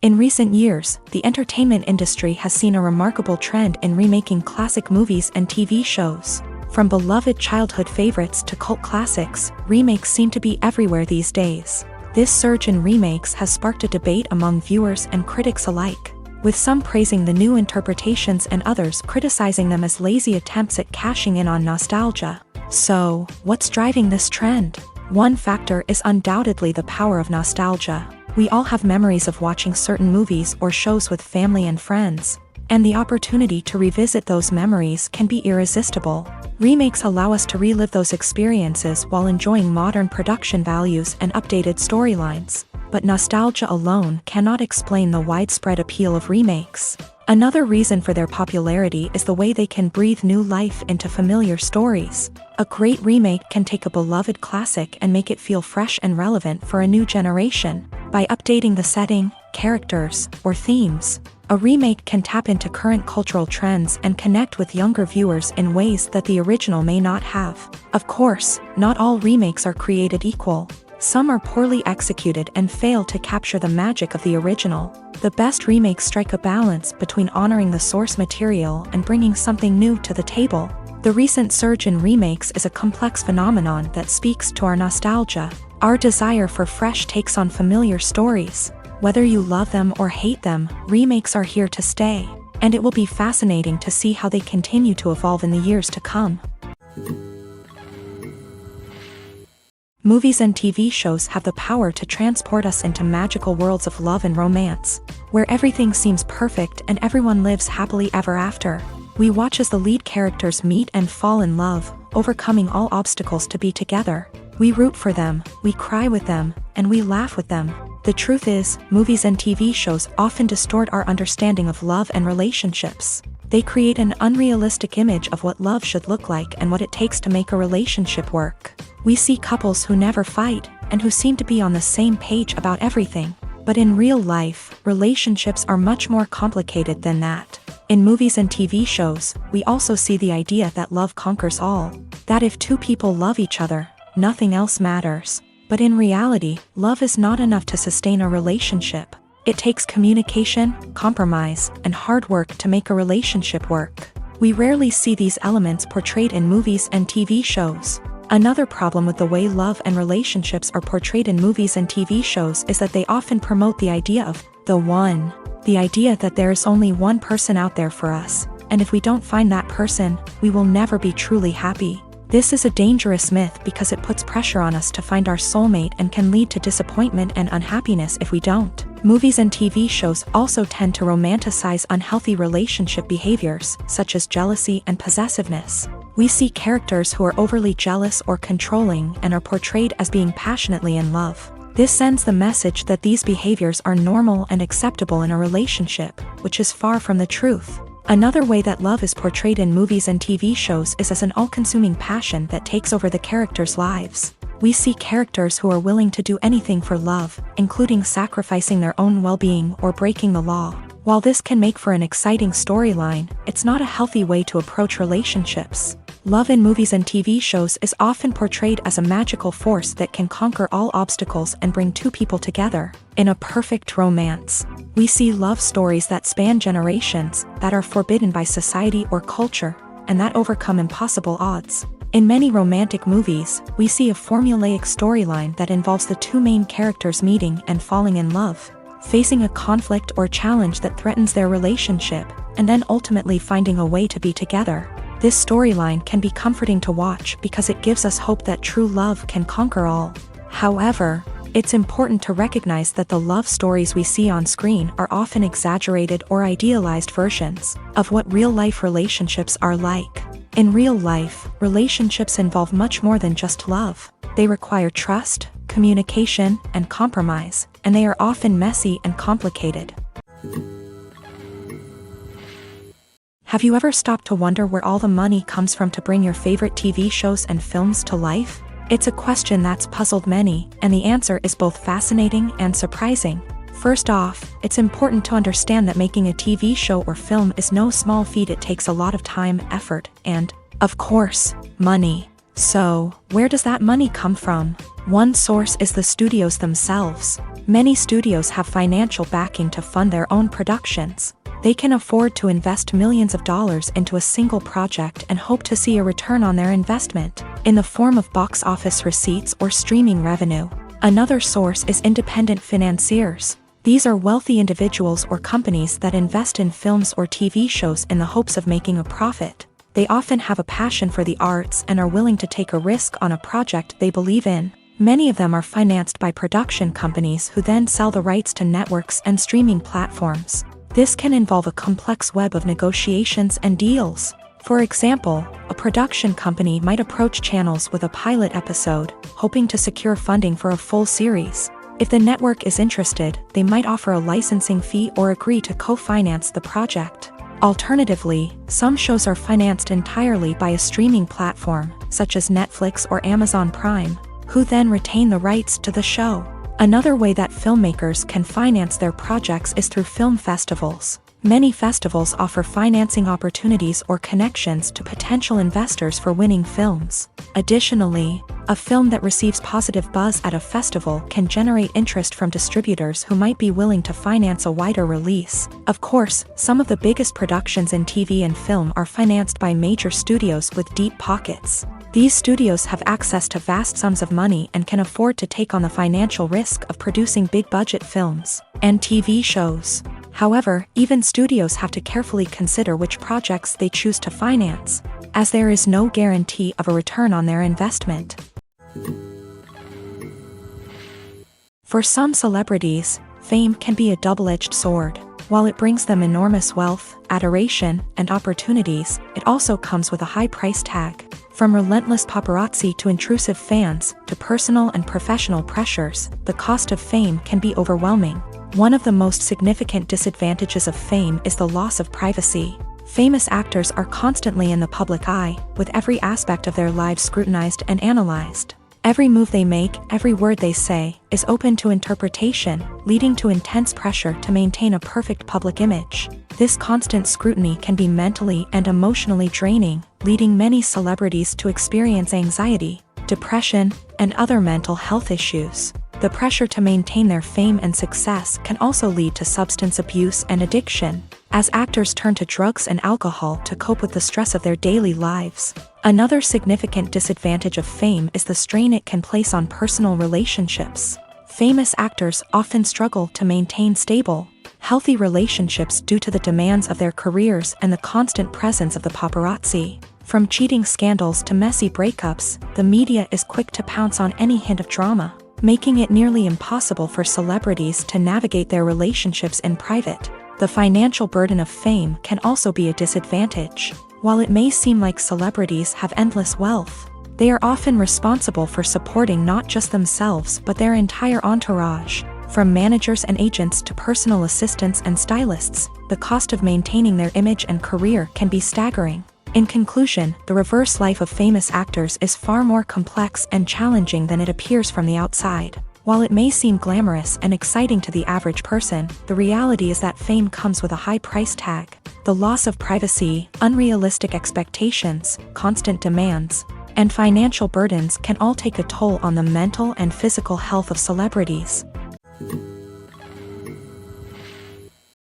In recent years, the entertainment industry has seen a remarkable trend in remaking classic movies and TV shows. From beloved childhood favorites to cult classics, remakes seem to be everywhere these days. This surge in remakes has sparked a debate among viewers and critics alike, with some praising the new interpretations and others criticizing them as lazy attempts at cashing in on nostalgia. So, what's driving this trend? One factor is undoubtedly the power of nostalgia. We all have memories of watching certain movies or shows with family and friends, and the opportunity to revisit those memories can be irresistible. Remakes allow us to relive those experiences while enjoying modern production values and updated storylines. But nostalgia alone cannot explain the widespread appeal of remakes. Another reason for their popularity is the way they can breathe new life into familiar stories. A great remake can take a beloved classic and make it feel fresh and relevant for a new generation. By updating the setting, characters, or themes, a remake can tap into current cultural trends and connect with younger viewers in ways that the original may not have. Of course, not all remakes are created equal. Some are poorly executed and fail to capture the magic of the original. The best remakes strike a balance between honoring the source material and bringing something new to the table. The recent surge in remakes is a complex phenomenon that speaks to our nostalgia, our desire for fresh takes on familiar stories. Whether you love them or hate them, remakes are here to stay, and it will be fascinating to see how they continue to evolve in the years to come. Movies and TV shows have the power to transport us into magical worlds of love and romance, where everything seems perfect and everyone lives happily ever after. We watch as the lead characters meet and fall in love, overcoming all obstacles to be together. We root for them, we cry with them, and we laugh with them. The truth is, movies and TV shows often distort our understanding of love and relationships. They create an unrealistic image of what love should look like and what it takes to make a relationship work. We see couples who never fight, and who seem to be on the same page about everything. But in real life, relationships are much more complicated than that. In movies and TV shows, we also see the idea that love conquers all. That if two people love each other, nothing else matters. But in reality, love is not enough to sustain a relationship. It takes communication, compromise, and hard work to make a relationship work. We rarely see these elements portrayed in movies and TV shows. Another problem with the way love and relationships are portrayed in movies and TV shows is that they often promote the idea of the one. The idea that there is only one person out there for us, and if we don't find that person, we will never be truly happy. This is a dangerous myth because it puts pressure on us to find our soulmate and can lead to disappointment and unhappiness if we don't. Movies and TV shows also tend to romanticize unhealthy relationship behaviors, such as jealousy and possessiveness. We see characters who are overly jealous or controlling and are portrayed as being passionately in love. This sends the message that these behaviors are normal and acceptable in a relationship, which is far from the truth. Another way that love is portrayed in movies and TV shows is as an all-consuming passion that takes over the characters' lives. We see characters who are willing to do anything for love, including sacrificing their own well-being or breaking the law. While this can make for an exciting storyline, it's not a healthy way to approach relationships. Love in movies and TV shows is often portrayed as a magical force that can conquer all obstacles and bring two people together. In a perfect romance, we see love stories that span generations, that are forbidden by society or culture, and that overcome impossible odds. In many romantic movies, we see a formulaic storyline that involves the two main characters meeting and falling in love, facing a conflict or challenge that threatens their relationship, and then ultimately finding a way to be together. This storyline can be comforting to watch because it gives us hope that true love can conquer all. However, it's important to recognize that the love stories we see on screen are often exaggerated or idealized versions of what real-life relationships are like. In real life, relationships involve much more than just love. They require trust, communication, and compromise, and they are often messy and complicated. Have you ever stopped to wonder where all the money comes from to bring your favorite TV shows and films to life? It's a question that's puzzled many, and the answer is both fascinating and surprising. First off, it's important to understand that making a TV show or film is no small feat. It takes a lot of time, effort, and, of course, money. So, where does that money come from? One source is the studios themselves. Many studios have financial backing to fund their own productions. They can afford to invest millions of dollars into a single project and hope to see a return on their investment, in the form of box office receipts or streaming revenue. Another source is independent financiers. These are wealthy individuals or companies that invest in films or TV shows in the hopes of making a profit. They often have a passion for the arts and are willing to take a risk on a project they believe in. Many of them are financed by production companies who then sell the rights to networks and streaming platforms. This can involve a complex web of negotiations and deals. For example, a production company might approach channels with a pilot episode, hoping to secure funding for a full series. If the network is interested, they might offer a licensing fee or agree to co-finance the project. Alternatively, some shows are financed entirely by a streaming platform, such as Netflix or Amazon Prime, who then retain the rights to the show. Another way that filmmakers can finance their projects is through film festivals. Many festivals offer financing opportunities or connections to potential investors for winning films. Additionally, a film that receives positive buzz at a festival can generate interest from distributors who might be willing to finance a wider release. Of course, some of the biggest productions in TV and film are financed by major studios with deep pockets. These studios have access to vast sums of money and can afford to take on the financial risk of producing big-budget films and TV shows. However, even studios have to carefully consider which projects they choose to finance, as there is no guarantee of a return on their investment. For some celebrities, fame can be a double-edged sword. While it brings them enormous wealth, adoration, and opportunities, it also comes with a high price tag. From relentless paparazzi to intrusive fans, to personal and professional pressures, the cost of fame can be overwhelming. One of the most significant disadvantages of fame is the loss of privacy. Famous actors are constantly in the public eye, with every aspect of their lives scrutinized and analyzed. Every move they make, every word they say, is open to interpretation, leading to intense pressure to maintain a perfect public image. This constant scrutiny can be mentally and emotionally draining, leading many celebrities to experience anxiety, depression, and other mental health issues. The pressure to maintain their fame and success can also lead to substance abuse and addiction, as actors turn to drugs and alcohol to cope with the stress of their daily lives. Another significant disadvantage of fame is the strain it can place on personal relationships. Famous actors often struggle to maintain stable, healthy relationships due to the demands of their careers and the constant presence of the paparazzi. From cheating scandals to messy breakups, the media is quick to pounce on any hint of drama, making it nearly impossible for celebrities to navigate their relationships in private. The financial burden of fame can also be a disadvantage. While it may seem like celebrities have endless wealth, they are often responsible for supporting not just themselves but their entire entourage. From managers and agents to personal assistants and stylists, the cost of maintaining their image and career can be staggering. In conclusion, the reverse life of famous actors is far more complex and challenging than it appears from the outside. While it may seem glamorous and exciting to the average person, the reality is that fame comes with a high price tag. The loss of privacy, unrealistic expectations, constant demands, and financial burdens can all take a toll on the mental and physical health of celebrities.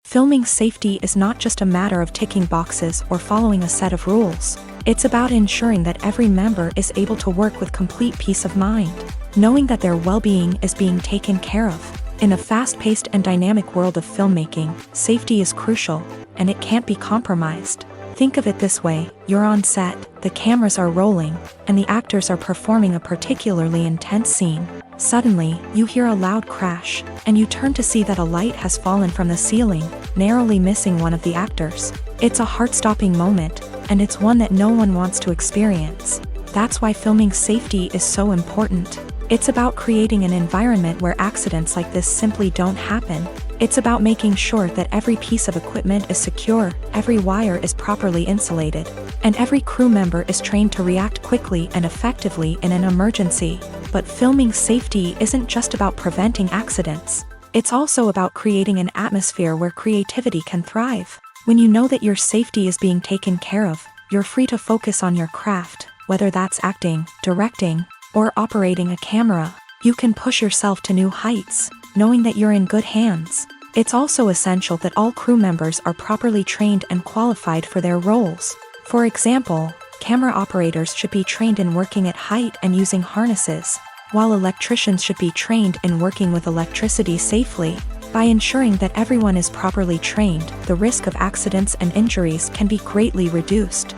Filming safety is not just a matter of ticking boxes or following a set of rules. It's about ensuring that every member is able to work with complete peace of mind, knowing that their well-being is being taken care of. In a fast-paced and dynamic world of filmmaking, safety is crucial, and it can't be compromised. Think of it this way: you're on set, the cameras are rolling, and the actors are performing a particularly intense scene. Suddenly, you hear a loud crash, and you turn to see that a light has fallen from the ceiling, narrowly missing one of the actors. It's a heart-stopping moment, and it's one that no one wants to experience. That's why filming safety is so important. It's about creating an environment where accidents like this simply don't happen. It's about making sure that every piece of equipment is secure, every wire is properly insulated, and every crew member is trained to react quickly and effectively in an emergency. But filming safety isn't just about preventing accidents. It's also about creating an atmosphere where creativity can thrive. When you know that your safety is being taken care of, you're free to focus on your craft, whether that's acting, directing, or operating a camera. You can push yourself to new heights, knowing that you're in good hands. It's also essential that all crew members are properly trained and qualified for their roles. For example, camera operators should be trained in working at height and using harnesses, while electricians should be trained in working with electricity safely. By ensuring that everyone is properly trained, the risk of accidents and injuries can be greatly reduced.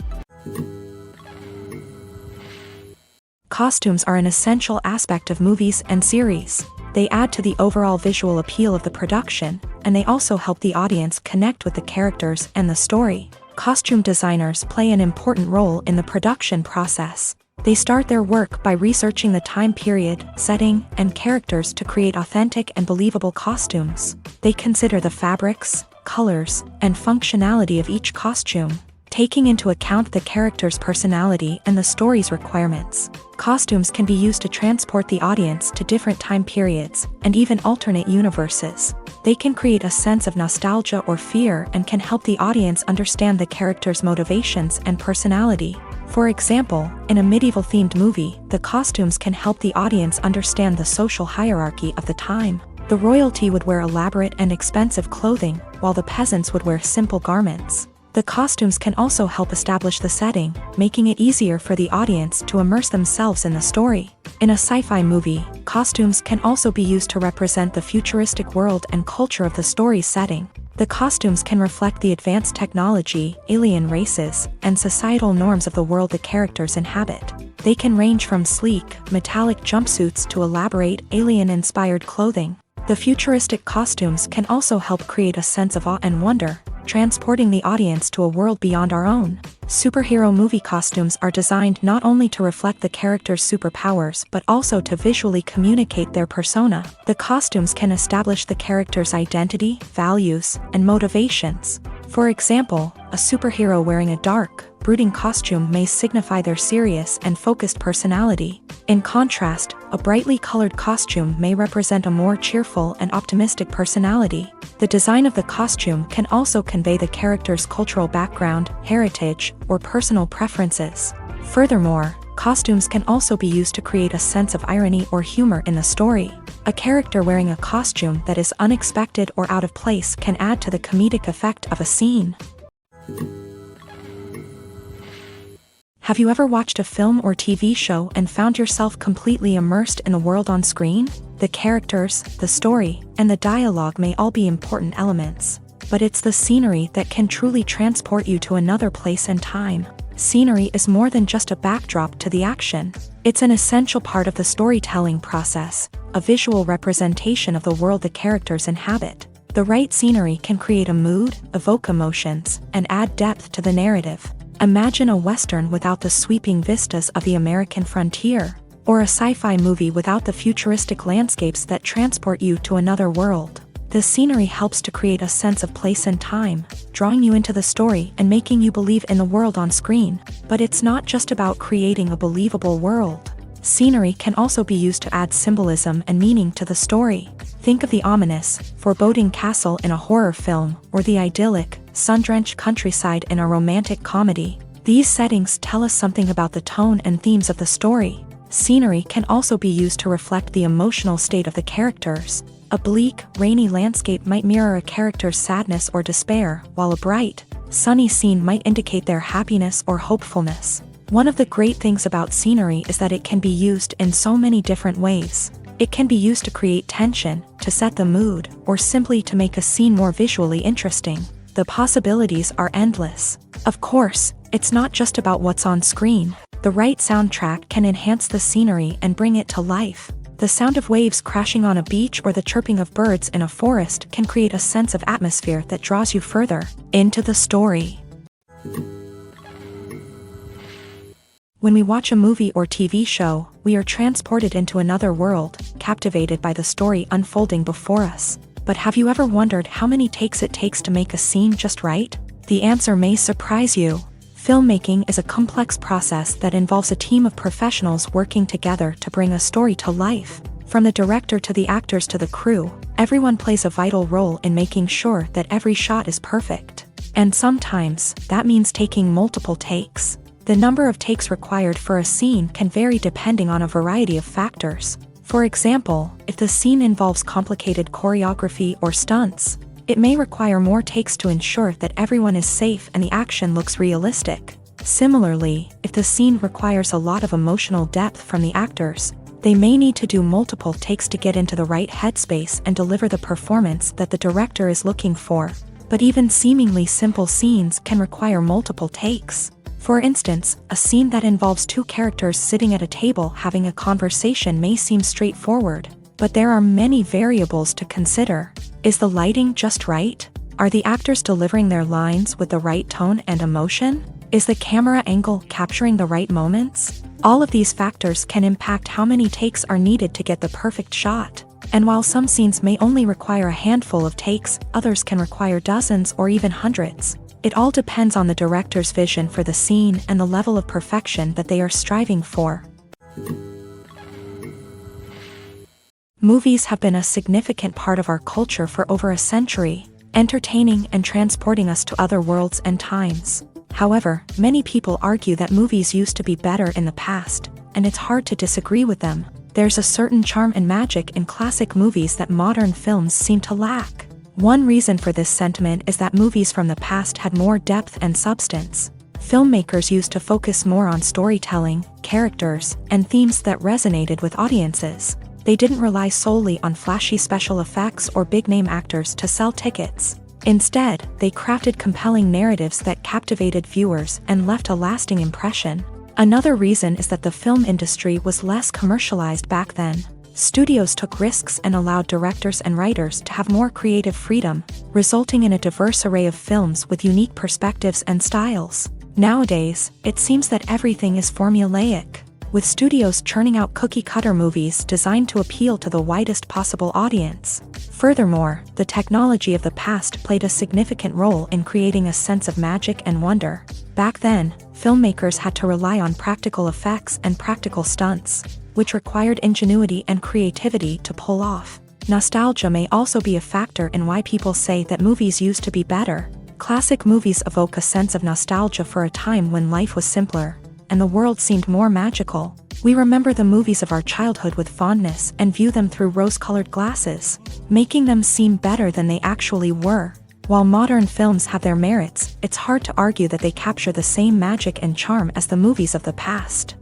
Costumes are an essential aspect of movies and series. They add to the overall visual appeal of the production, and they also help the audience connect with the characters and the story. Costume designers play an important role in the production process. They start their work by researching the time period, setting, and characters to create authentic and believable costumes. They consider the fabrics, colors, and functionality of each costume, taking into account the character's personality and the story's requirements. Costumes can be used to transport the audience to different time periods, and even alternate universes. They can create a sense of nostalgia or fear and can help the audience understand the character's motivations and personality. For example, in a medieval-themed movie, the costumes can help the audience understand the social hierarchy of the time. The royalty would wear elaborate and expensive clothing, while the peasants would wear simple garments. The costumes can also help establish the setting, making it easier for the audience to immerse themselves in the story. In a sci-fi movie, costumes can also be used to represent the futuristic world and culture of the story's setting. The costumes can reflect the advanced technology, alien races, and societal norms of the world the characters inhabit. They can range from sleek, metallic jumpsuits to elaborate, alien-inspired clothing. The futuristic costumes can also help create a sense of awe and wonder, transporting the audience to a world beyond our own. Superhero movie costumes are designed not only to reflect the character's superpowers but also to visually communicate their persona. The costumes can establish the character's identity, values, and motivations. For example, a superhero wearing a dark, brooding costume may signify their serious and focused personality. In contrast, a brightly colored costume may represent a more cheerful and optimistic personality. The design of the costume can also convey the character's cultural background, heritage, or personal preferences. Furthermore, costumes can also be used to create a sense of irony or humor in the story. A character wearing a costume that is unexpected or out of place can add to the comedic effect of a scene. Have you ever watched a film or TV show and found yourself completely immersed in the world on screen? The characters, the story, and the dialogue may all be important elements, but it's the scenery that can truly transport you to another place and time. Scenery is more than just a backdrop to the action. It's an essential part of the storytelling process, a visual representation of the world the characters inhabit. The right scenery can create a mood, evoke emotions, and add depth to the narrative. Imagine a Western without the sweeping vistas of the American frontier, or a sci-fi movie without the futuristic landscapes that transport you to another world. The scenery helps to create a sense of place and time, drawing you into the story and making you believe in the world on screen. But it's not just about creating a believable world. Scenery can also be used to add symbolism and meaning to the story. Think of the ominous, foreboding castle in a horror film, or the idyllic, sun-drenched countryside in a romantic comedy. These settings tell us something about the tone and themes of the story. Scenery can also be used to reflect the emotional state of the characters. A bleak, rainy landscape might mirror a character's sadness or despair, while a bright, sunny scene might indicate their happiness or hopefulness. One of the great things about scenery is that it can be used in so many different ways. It can be used to create tension, to set the mood, or simply to make a scene more visually interesting. The possibilities are endless. Of course, it's not just about what's on screen. The right soundtrack can enhance the scenery and bring it to life. The sound of waves crashing on a beach or the chirping of birds in a forest can create a sense of atmosphere that draws you further into the story. When we watch a movie or TV show, we are transported into another world, captivated by the story unfolding before us. But have you ever wondered how many takes it takes to make a scene just right? The answer may surprise you. Filmmaking is a complex process that involves a team of professionals working together to bring a story to life. From the director to the actors to the crew, everyone plays a vital role in making sure that every shot is perfect. And sometimes, that means taking multiple takes. The number of takes required for a scene can vary depending on a variety of factors. For example, if the scene involves complicated choreography or stunts, it may require more takes to ensure that everyone is safe and the action looks realistic. Similarly, if the scene requires a lot of emotional depth from the actors, they may need to do multiple takes to get into the right headspace and deliver the performance that the director is looking for. But even seemingly simple scenes can require multiple takes. For instance, a scene that involves two characters sitting at a table having a conversation may seem straightforward, but there are many variables to consider. Is the lighting just right? Are the actors delivering their lines with the right tone and emotion? Is the camera angle capturing the right moments? All of these factors can impact how many takes are needed to get the perfect shot. And while some scenes may only require a handful of takes, others can require dozens or even hundreds. It all depends on the director's vision for the scene and the level of perfection that they are striving for. Movies have been a significant part of our culture for over a century, entertaining and transporting us to other worlds and times. However, many people argue that movies used to be better in the past, and it's hard to disagree with them. There's a certain charm and magic in classic movies that modern films seem to lack. One reason for this sentiment is that movies from the past had more depth and substance. Filmmakers used to focus more on storytelling, characters, and themes that resonated with audiences. They didn't rely solely on flashy special effects or big-name actors to sell tickets. Instead, they crafted compelling narratives that captivated viewers and left a lasting impression. Another reason is that the film industry was less commercialized back then. Studios took risks and allowed directors and writers to have more creative freedom, resulting in a diverse array of films with unique perspectives and styles. Nowadays, it seems that everything is formulaic, with studios churning out cookie-cutter movies designed to appeal to the widest possible audience. Furthermore, the technology of the past played a significant role in creating a sense of magic and wonder. Back then, filmmakers had to rely on practical effects and practical stunts, which required ingenuity and creativity to pull off. Nostalgia may also be a factor in why people say that movies used to be better. Classic movies evoke a sense of nostalgia for a time when life was simpler, and the world seemed more magical. We remember the movies of our childhood with fondness and view them through rose-colored glasses, making them seem better than they actually were. While modern films have their merits, it's hard to argue that they capture the same magic and charm as the movies of the past.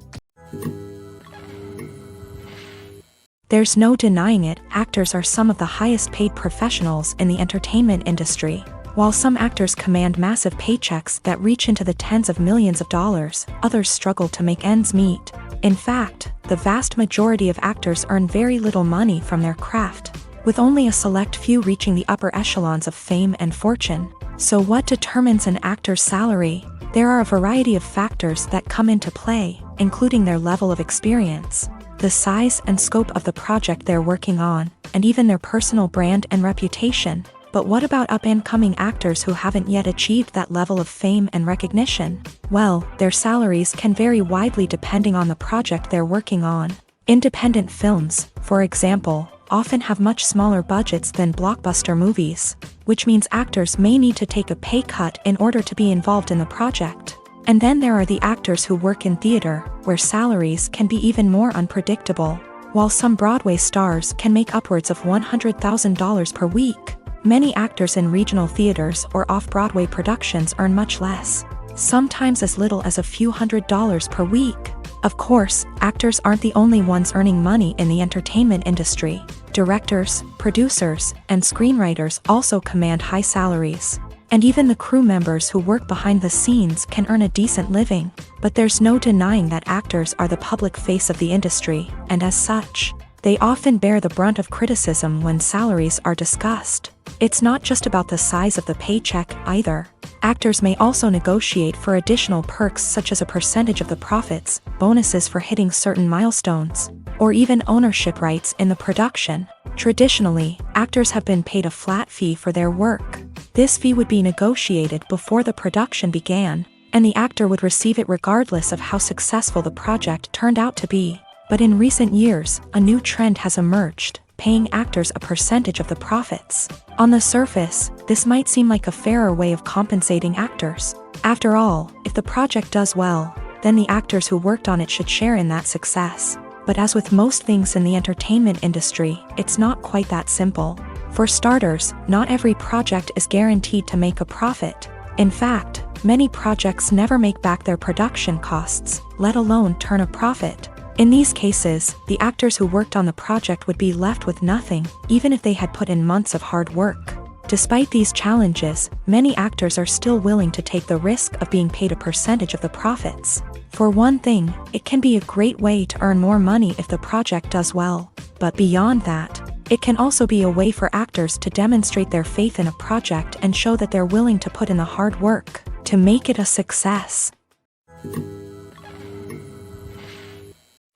There's no denying it, actors are some of the highest paid professionals in the entertainment industry. While some actors command massive paychecks that reach into the tens of millions of dollars, others struggle to make ends meet. In fact, the vast majority of actors earn very little money from their craft, with only a select few reaching the upper echelons of fame and fortune. So what determines an actor's salary? There are a variety of factors that come into play, including their level of experience, the size and scope of the project they're working on, and even their personal brand and reputation. But what about up-and-coming actors who haven't yet achieved that level of fame and recognition? Well, their salaries can vary widely depending on the project they're working on. Independent films, for example, often have much smaller budgets than blockbuster movies, which means actors may need to take a pay cut in order to be involved in the project. And then there are the actors who work in theater, where salaries can be even more unpredictable. While some Broadway stars can make upwards of $100,000 per week, many actors in regional theaters or off-Broadway productions earn much less, sometimes as little as a few $100s per week. Of course, actors aren't the only ones earning money in the entertainment industry. Directors, producers, and screenwriters also command high salaries. And even the crew members who work behind the scenes can earn a decent living. But there's no denying that actors are the public face of the industry, and as such, they often bear the brunt of criticism when salaries are discussed. It's not just about the size of the paycheck, either. Actors may also negotiate for additional perks such as a percentage of the profits, bonuses for hitting certain milestones, or even ownership rights in the production. Traditionally, actors have been paid a flat fee for their work. This fee would be negotiated before the production began, and the actor would receive it regardless of how successful the project turned out to be. But in recent years, a new trend has emerged, paying actors a percentage of the profits. On the surface, this might seem like a fairer way of compensating actors. After all, if the project does well, then the actors who worked on it should share in that success. But as with most things in the entertainment industry, it's not quite that simple. For starters, not every project is guaranteed to make a profit. In fact, many projects never make back their production costs, let alone turn a profit. In these cases, the actors who worked on the project would be left with nothing, even if they had put in months of hard work. Despite these challenges, many actors are still willing to take the risk of being paid a percentage of the profits. For one thing, it can be a great way to earn more money if the project does well. But beyond that, it can also be a way for actors to demonstrate their faith in a project and show that they're willing to put in the hard work to make it a success.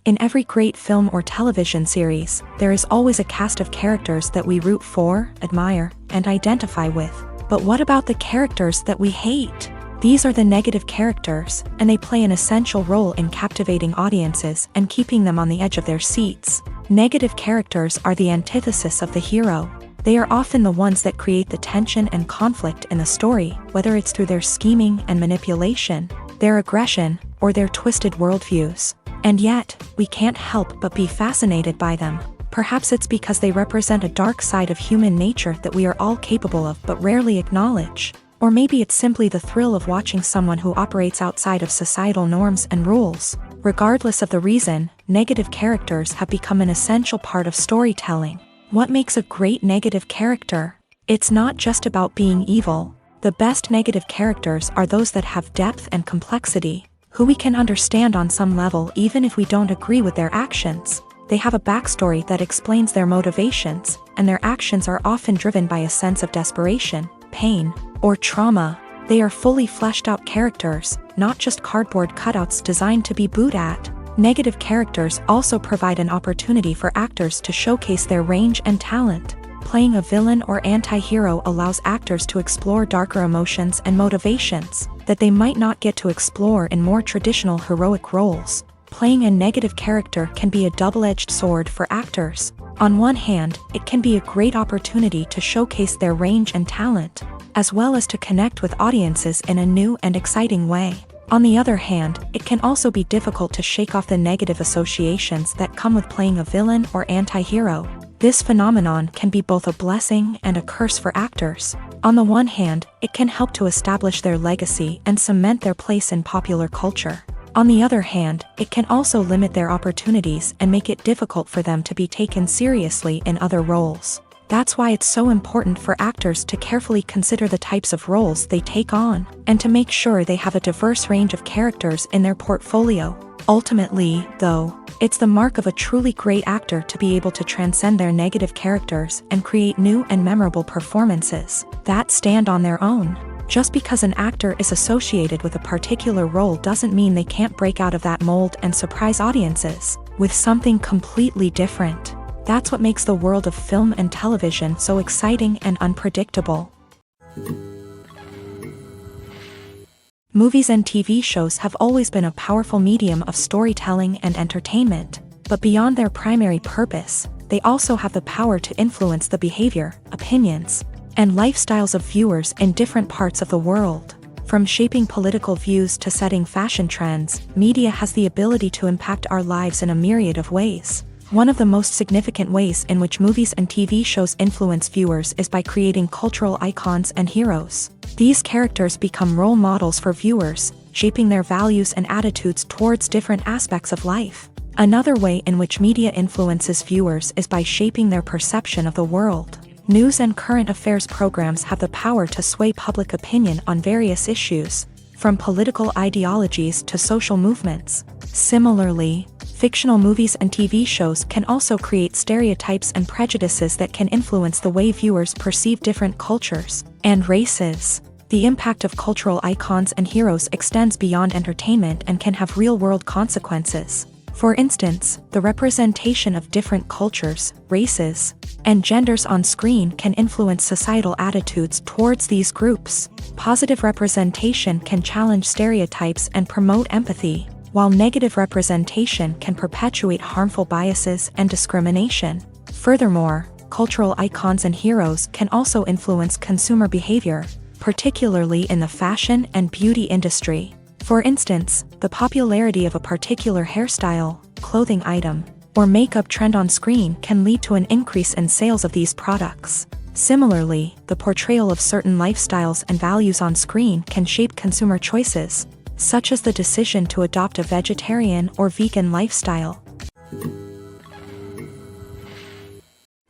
In every great film or television series, there is always a cast of characters that we root for, admire, and identify with. But what about the characters that we hate? These are the negative characters, and they play an essential role in captivating audiences and keeping them on the edge of their seats. Negative characters are the antithesis of the hero. They are often the ones that create the tension and conflict in the story, whether it's through their scheming and manipulation, their aggression, or their twisted worldviews. And yet, we can't help but be fascinated by them. Perhaps it's because they represent a dark side of human nature that we are all capable of but rarely acknowledge. Or maybe it's simply the thrill of watching someone who operates outside of societal norms and rules. Regardless of the reason, negative characters have become an essential part of storytelling. What makes a great negative character? It's not just about being evil. The best negative characters are those that have depth and complexity, who we can understand on some level even if we don't agree with their actions. They have a backstory that explains their motivations, and their actions are often driven by a sense of desperation, pain, or trauma. They are fully fleshed out characters, not just cardboard cutouts designed to be booed at. Negative characters also provide an opportunity for actors to showcase their range and talent. Playing a villain or anti-hero allows actors to explore darker emotions and motivations that they might not get to explore in more traditional heroic roles. Playing a negative character can be a double-edged sword for actors. On one hand, it can be a great opportunity to showcase their range and talent, as well as to connect with audiences in a new and exciting way. On the other hand, it can also be difficult to shake off the negative associations that come with playing a villain or anti-hero. This phenomenon can be both a blessing and a curse for actors. On the one hand, it can help to establish their legacy and cement their place in popular culture. On the other hand, it can also limit their opportunities and make it difficult for them to be taken seriously in other roles. That's why it's so important for actors to carefully consider the types of roles they take on, and to make sure they have a diverse range of characters in their portfolio. Ultimately, though, it's the mark of a truly great actor to be able to transcend their negative characters and create new and memorable performances that stand on their own. Just because an actor is associated with a particular role doesn't mean they can't break out of that mold and surprise audiences with something completely different. That's what makes the world of film and television so exciting and unpredictable. Movies and TV shows have always been a powerful medium of storytelling and entertainment, but beyond their primary purpose, they also have the power to influence the behavior, opinions, and lifestyles of viewers in different parts of the world. From shaping political views to setting fashion trends, media has the ability to impact our lives in a myriad of ways. One of the most significant ways in which movies and TV shows influence viewers is by creating cultural icons and heroes. These characters become role models for viewers, shaping their values and attitudes towards different aspects of life. Another way in which media influences viewers is by shaping their perception of the world. News and current affairs programs have the power to sway public opinion on various issues, from political ideologies to social movements. Similarly, fictional movies and TV shows can also create stereotypes and prejudices that can influence the way viewers perceive different cultures and races. The impact of cultural icons and heroes extends beyond entertainment and can have real-world consequences. For instance, the representation of different cultures, races, and genders on screen can influence societal attitudes towards these groups. Positive representation can challenge stereotypes and promote empathy, while negative representation can perpetuate harmful biases and discrimination. Furthermore, cultural icons and heroes can also influence consumer behavior, particularly in the fashion and beauty industry. For instance, the popularity of a particular hairstyle, clothing item, or makeup trend on screen can lead to an increase in sales of these products. Similarly, the portrayal of certain lifestyles and values on screen can shape consumer choices, such as the decision to adopt a vegetarian or vegan lifestyle.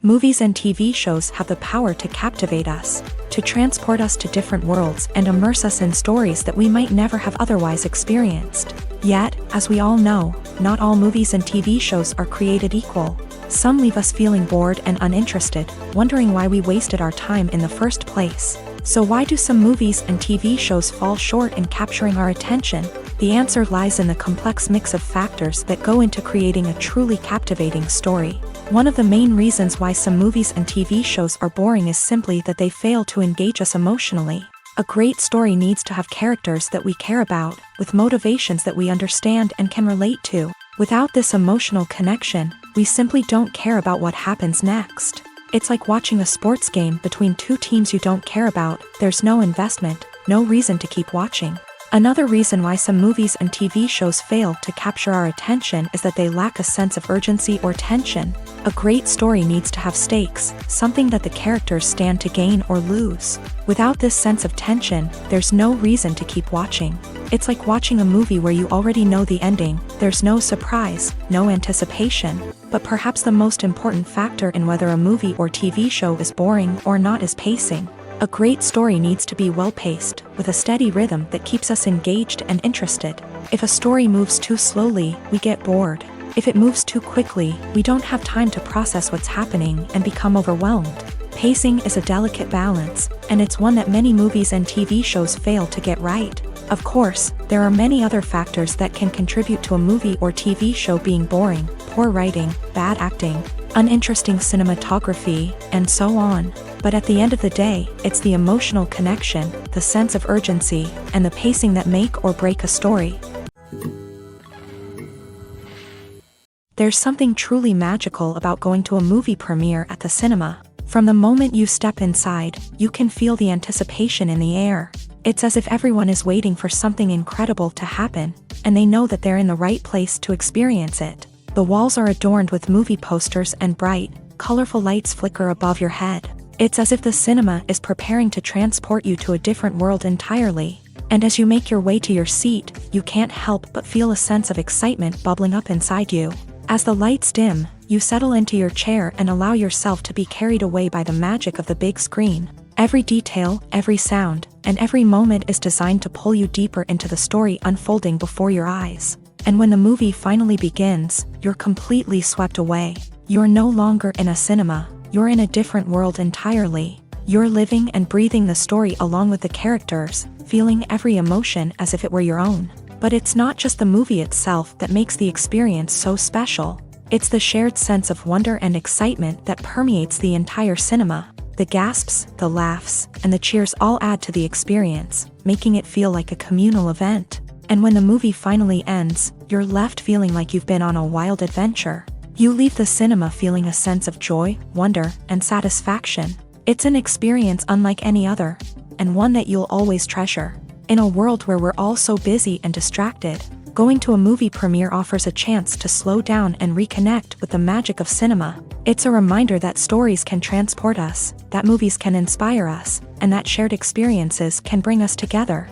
Movies and TV shows have the power to captivate us, to transport us to different worlds and immerse us in stories that we might never have otherwise experienced. Yet, as we all know, not all movies and TV shows are created equal. Some leave us feeling bored and uninterested, wondering why we wasted our time in the first place. So why do some movies and TV shows fall short in capturing our attention? The answer lies in the complex mix of factors that go into creating a truly captivating story. One of the main reasons why some movies and TV shows are boring is simply that they fail to engage us emotionally. A great story needs to have characters that we care about, with motivations that we understand and can relate to. Without this emotional connection, we simply don't care about what happens next. It's like watching a sports game between two teams you don't care about. There's no investment, no reason to keep watching. Another reason why some movies and TV shows fail to capture our attention is that they lack a sense of urgency or tension. A great story needs to have stakes, something that the characters stand to gain or lose. Without this sense of tension, there's no reason to keep watching. It's like watching a movie where you already know the ending. There's no surprise, no anticipation. But perhaps the most important factor in whether a movie or TV show is boring or not is pacing. A great story needs to be well-paced, with a steady rhythm that keeps us engaged and interested. If a story moves too slowly, we get bored. If it moves too quickly, we don't have time to process what's happening and become overwhelmed. Pacing is a delicate balance, and it's one that many movies and TV shows fail to get right. Of course, there are many other factors that can contribute to a movie or TV show being boring: poor writing, bad acting, uninteresting cinematography, and so on. But at the end of the day, it's the emotional connection, the sense of urgency, and the pacing that make or break a story. There's something truly magical about going to a movie premiere at the cinema. From the moment you step inside, you can feel the anticipation in the air. It's as if everyone is waiting for something incredible to happen, and they know that they're in the right place to experience it. The walls are adorned with movie posters and bright, colorful lights flicker above your head. It's as if the cinema is preparing to transport you to a different world entirely. And as you make your way to your seat, you can't help but feel a sense of excitement bubbling up inside you. As the lights dim, you settle into your chair and allow yourself to be carried away by the magic of the big screen. Every detail, every sound, and every moment is designed to pull you deeper into the story unfolding before your eyes. And when the movie finally begins, you're completely swept away. You're no longer in a cinema, you're in a different world entirely. You're living and breathing the story along with the characters, feeling every emotion as if it were your own. But it's not just the movie itself that makes the experience so special. It's the shared sense of wonder and excitement that permeates the entire cinema. The gasps, the laughs, and the cheers all add to the experience, making it feel like a communal event. And when the movie finally ends, you're left feeling like you've been on a wild adventure. You leave the cinema feeling a sense of joy, wonder, and satisfaction. It's an experience unlike any other, and one that you'll always treasure. In a world where we're all so busy and distracted, going to a movie premiere offers a chance to slow down and reconnect with the magic of cinema. It's a reminder that stories can transport us, that movies can inspire us, and that shared experiences can bring us together.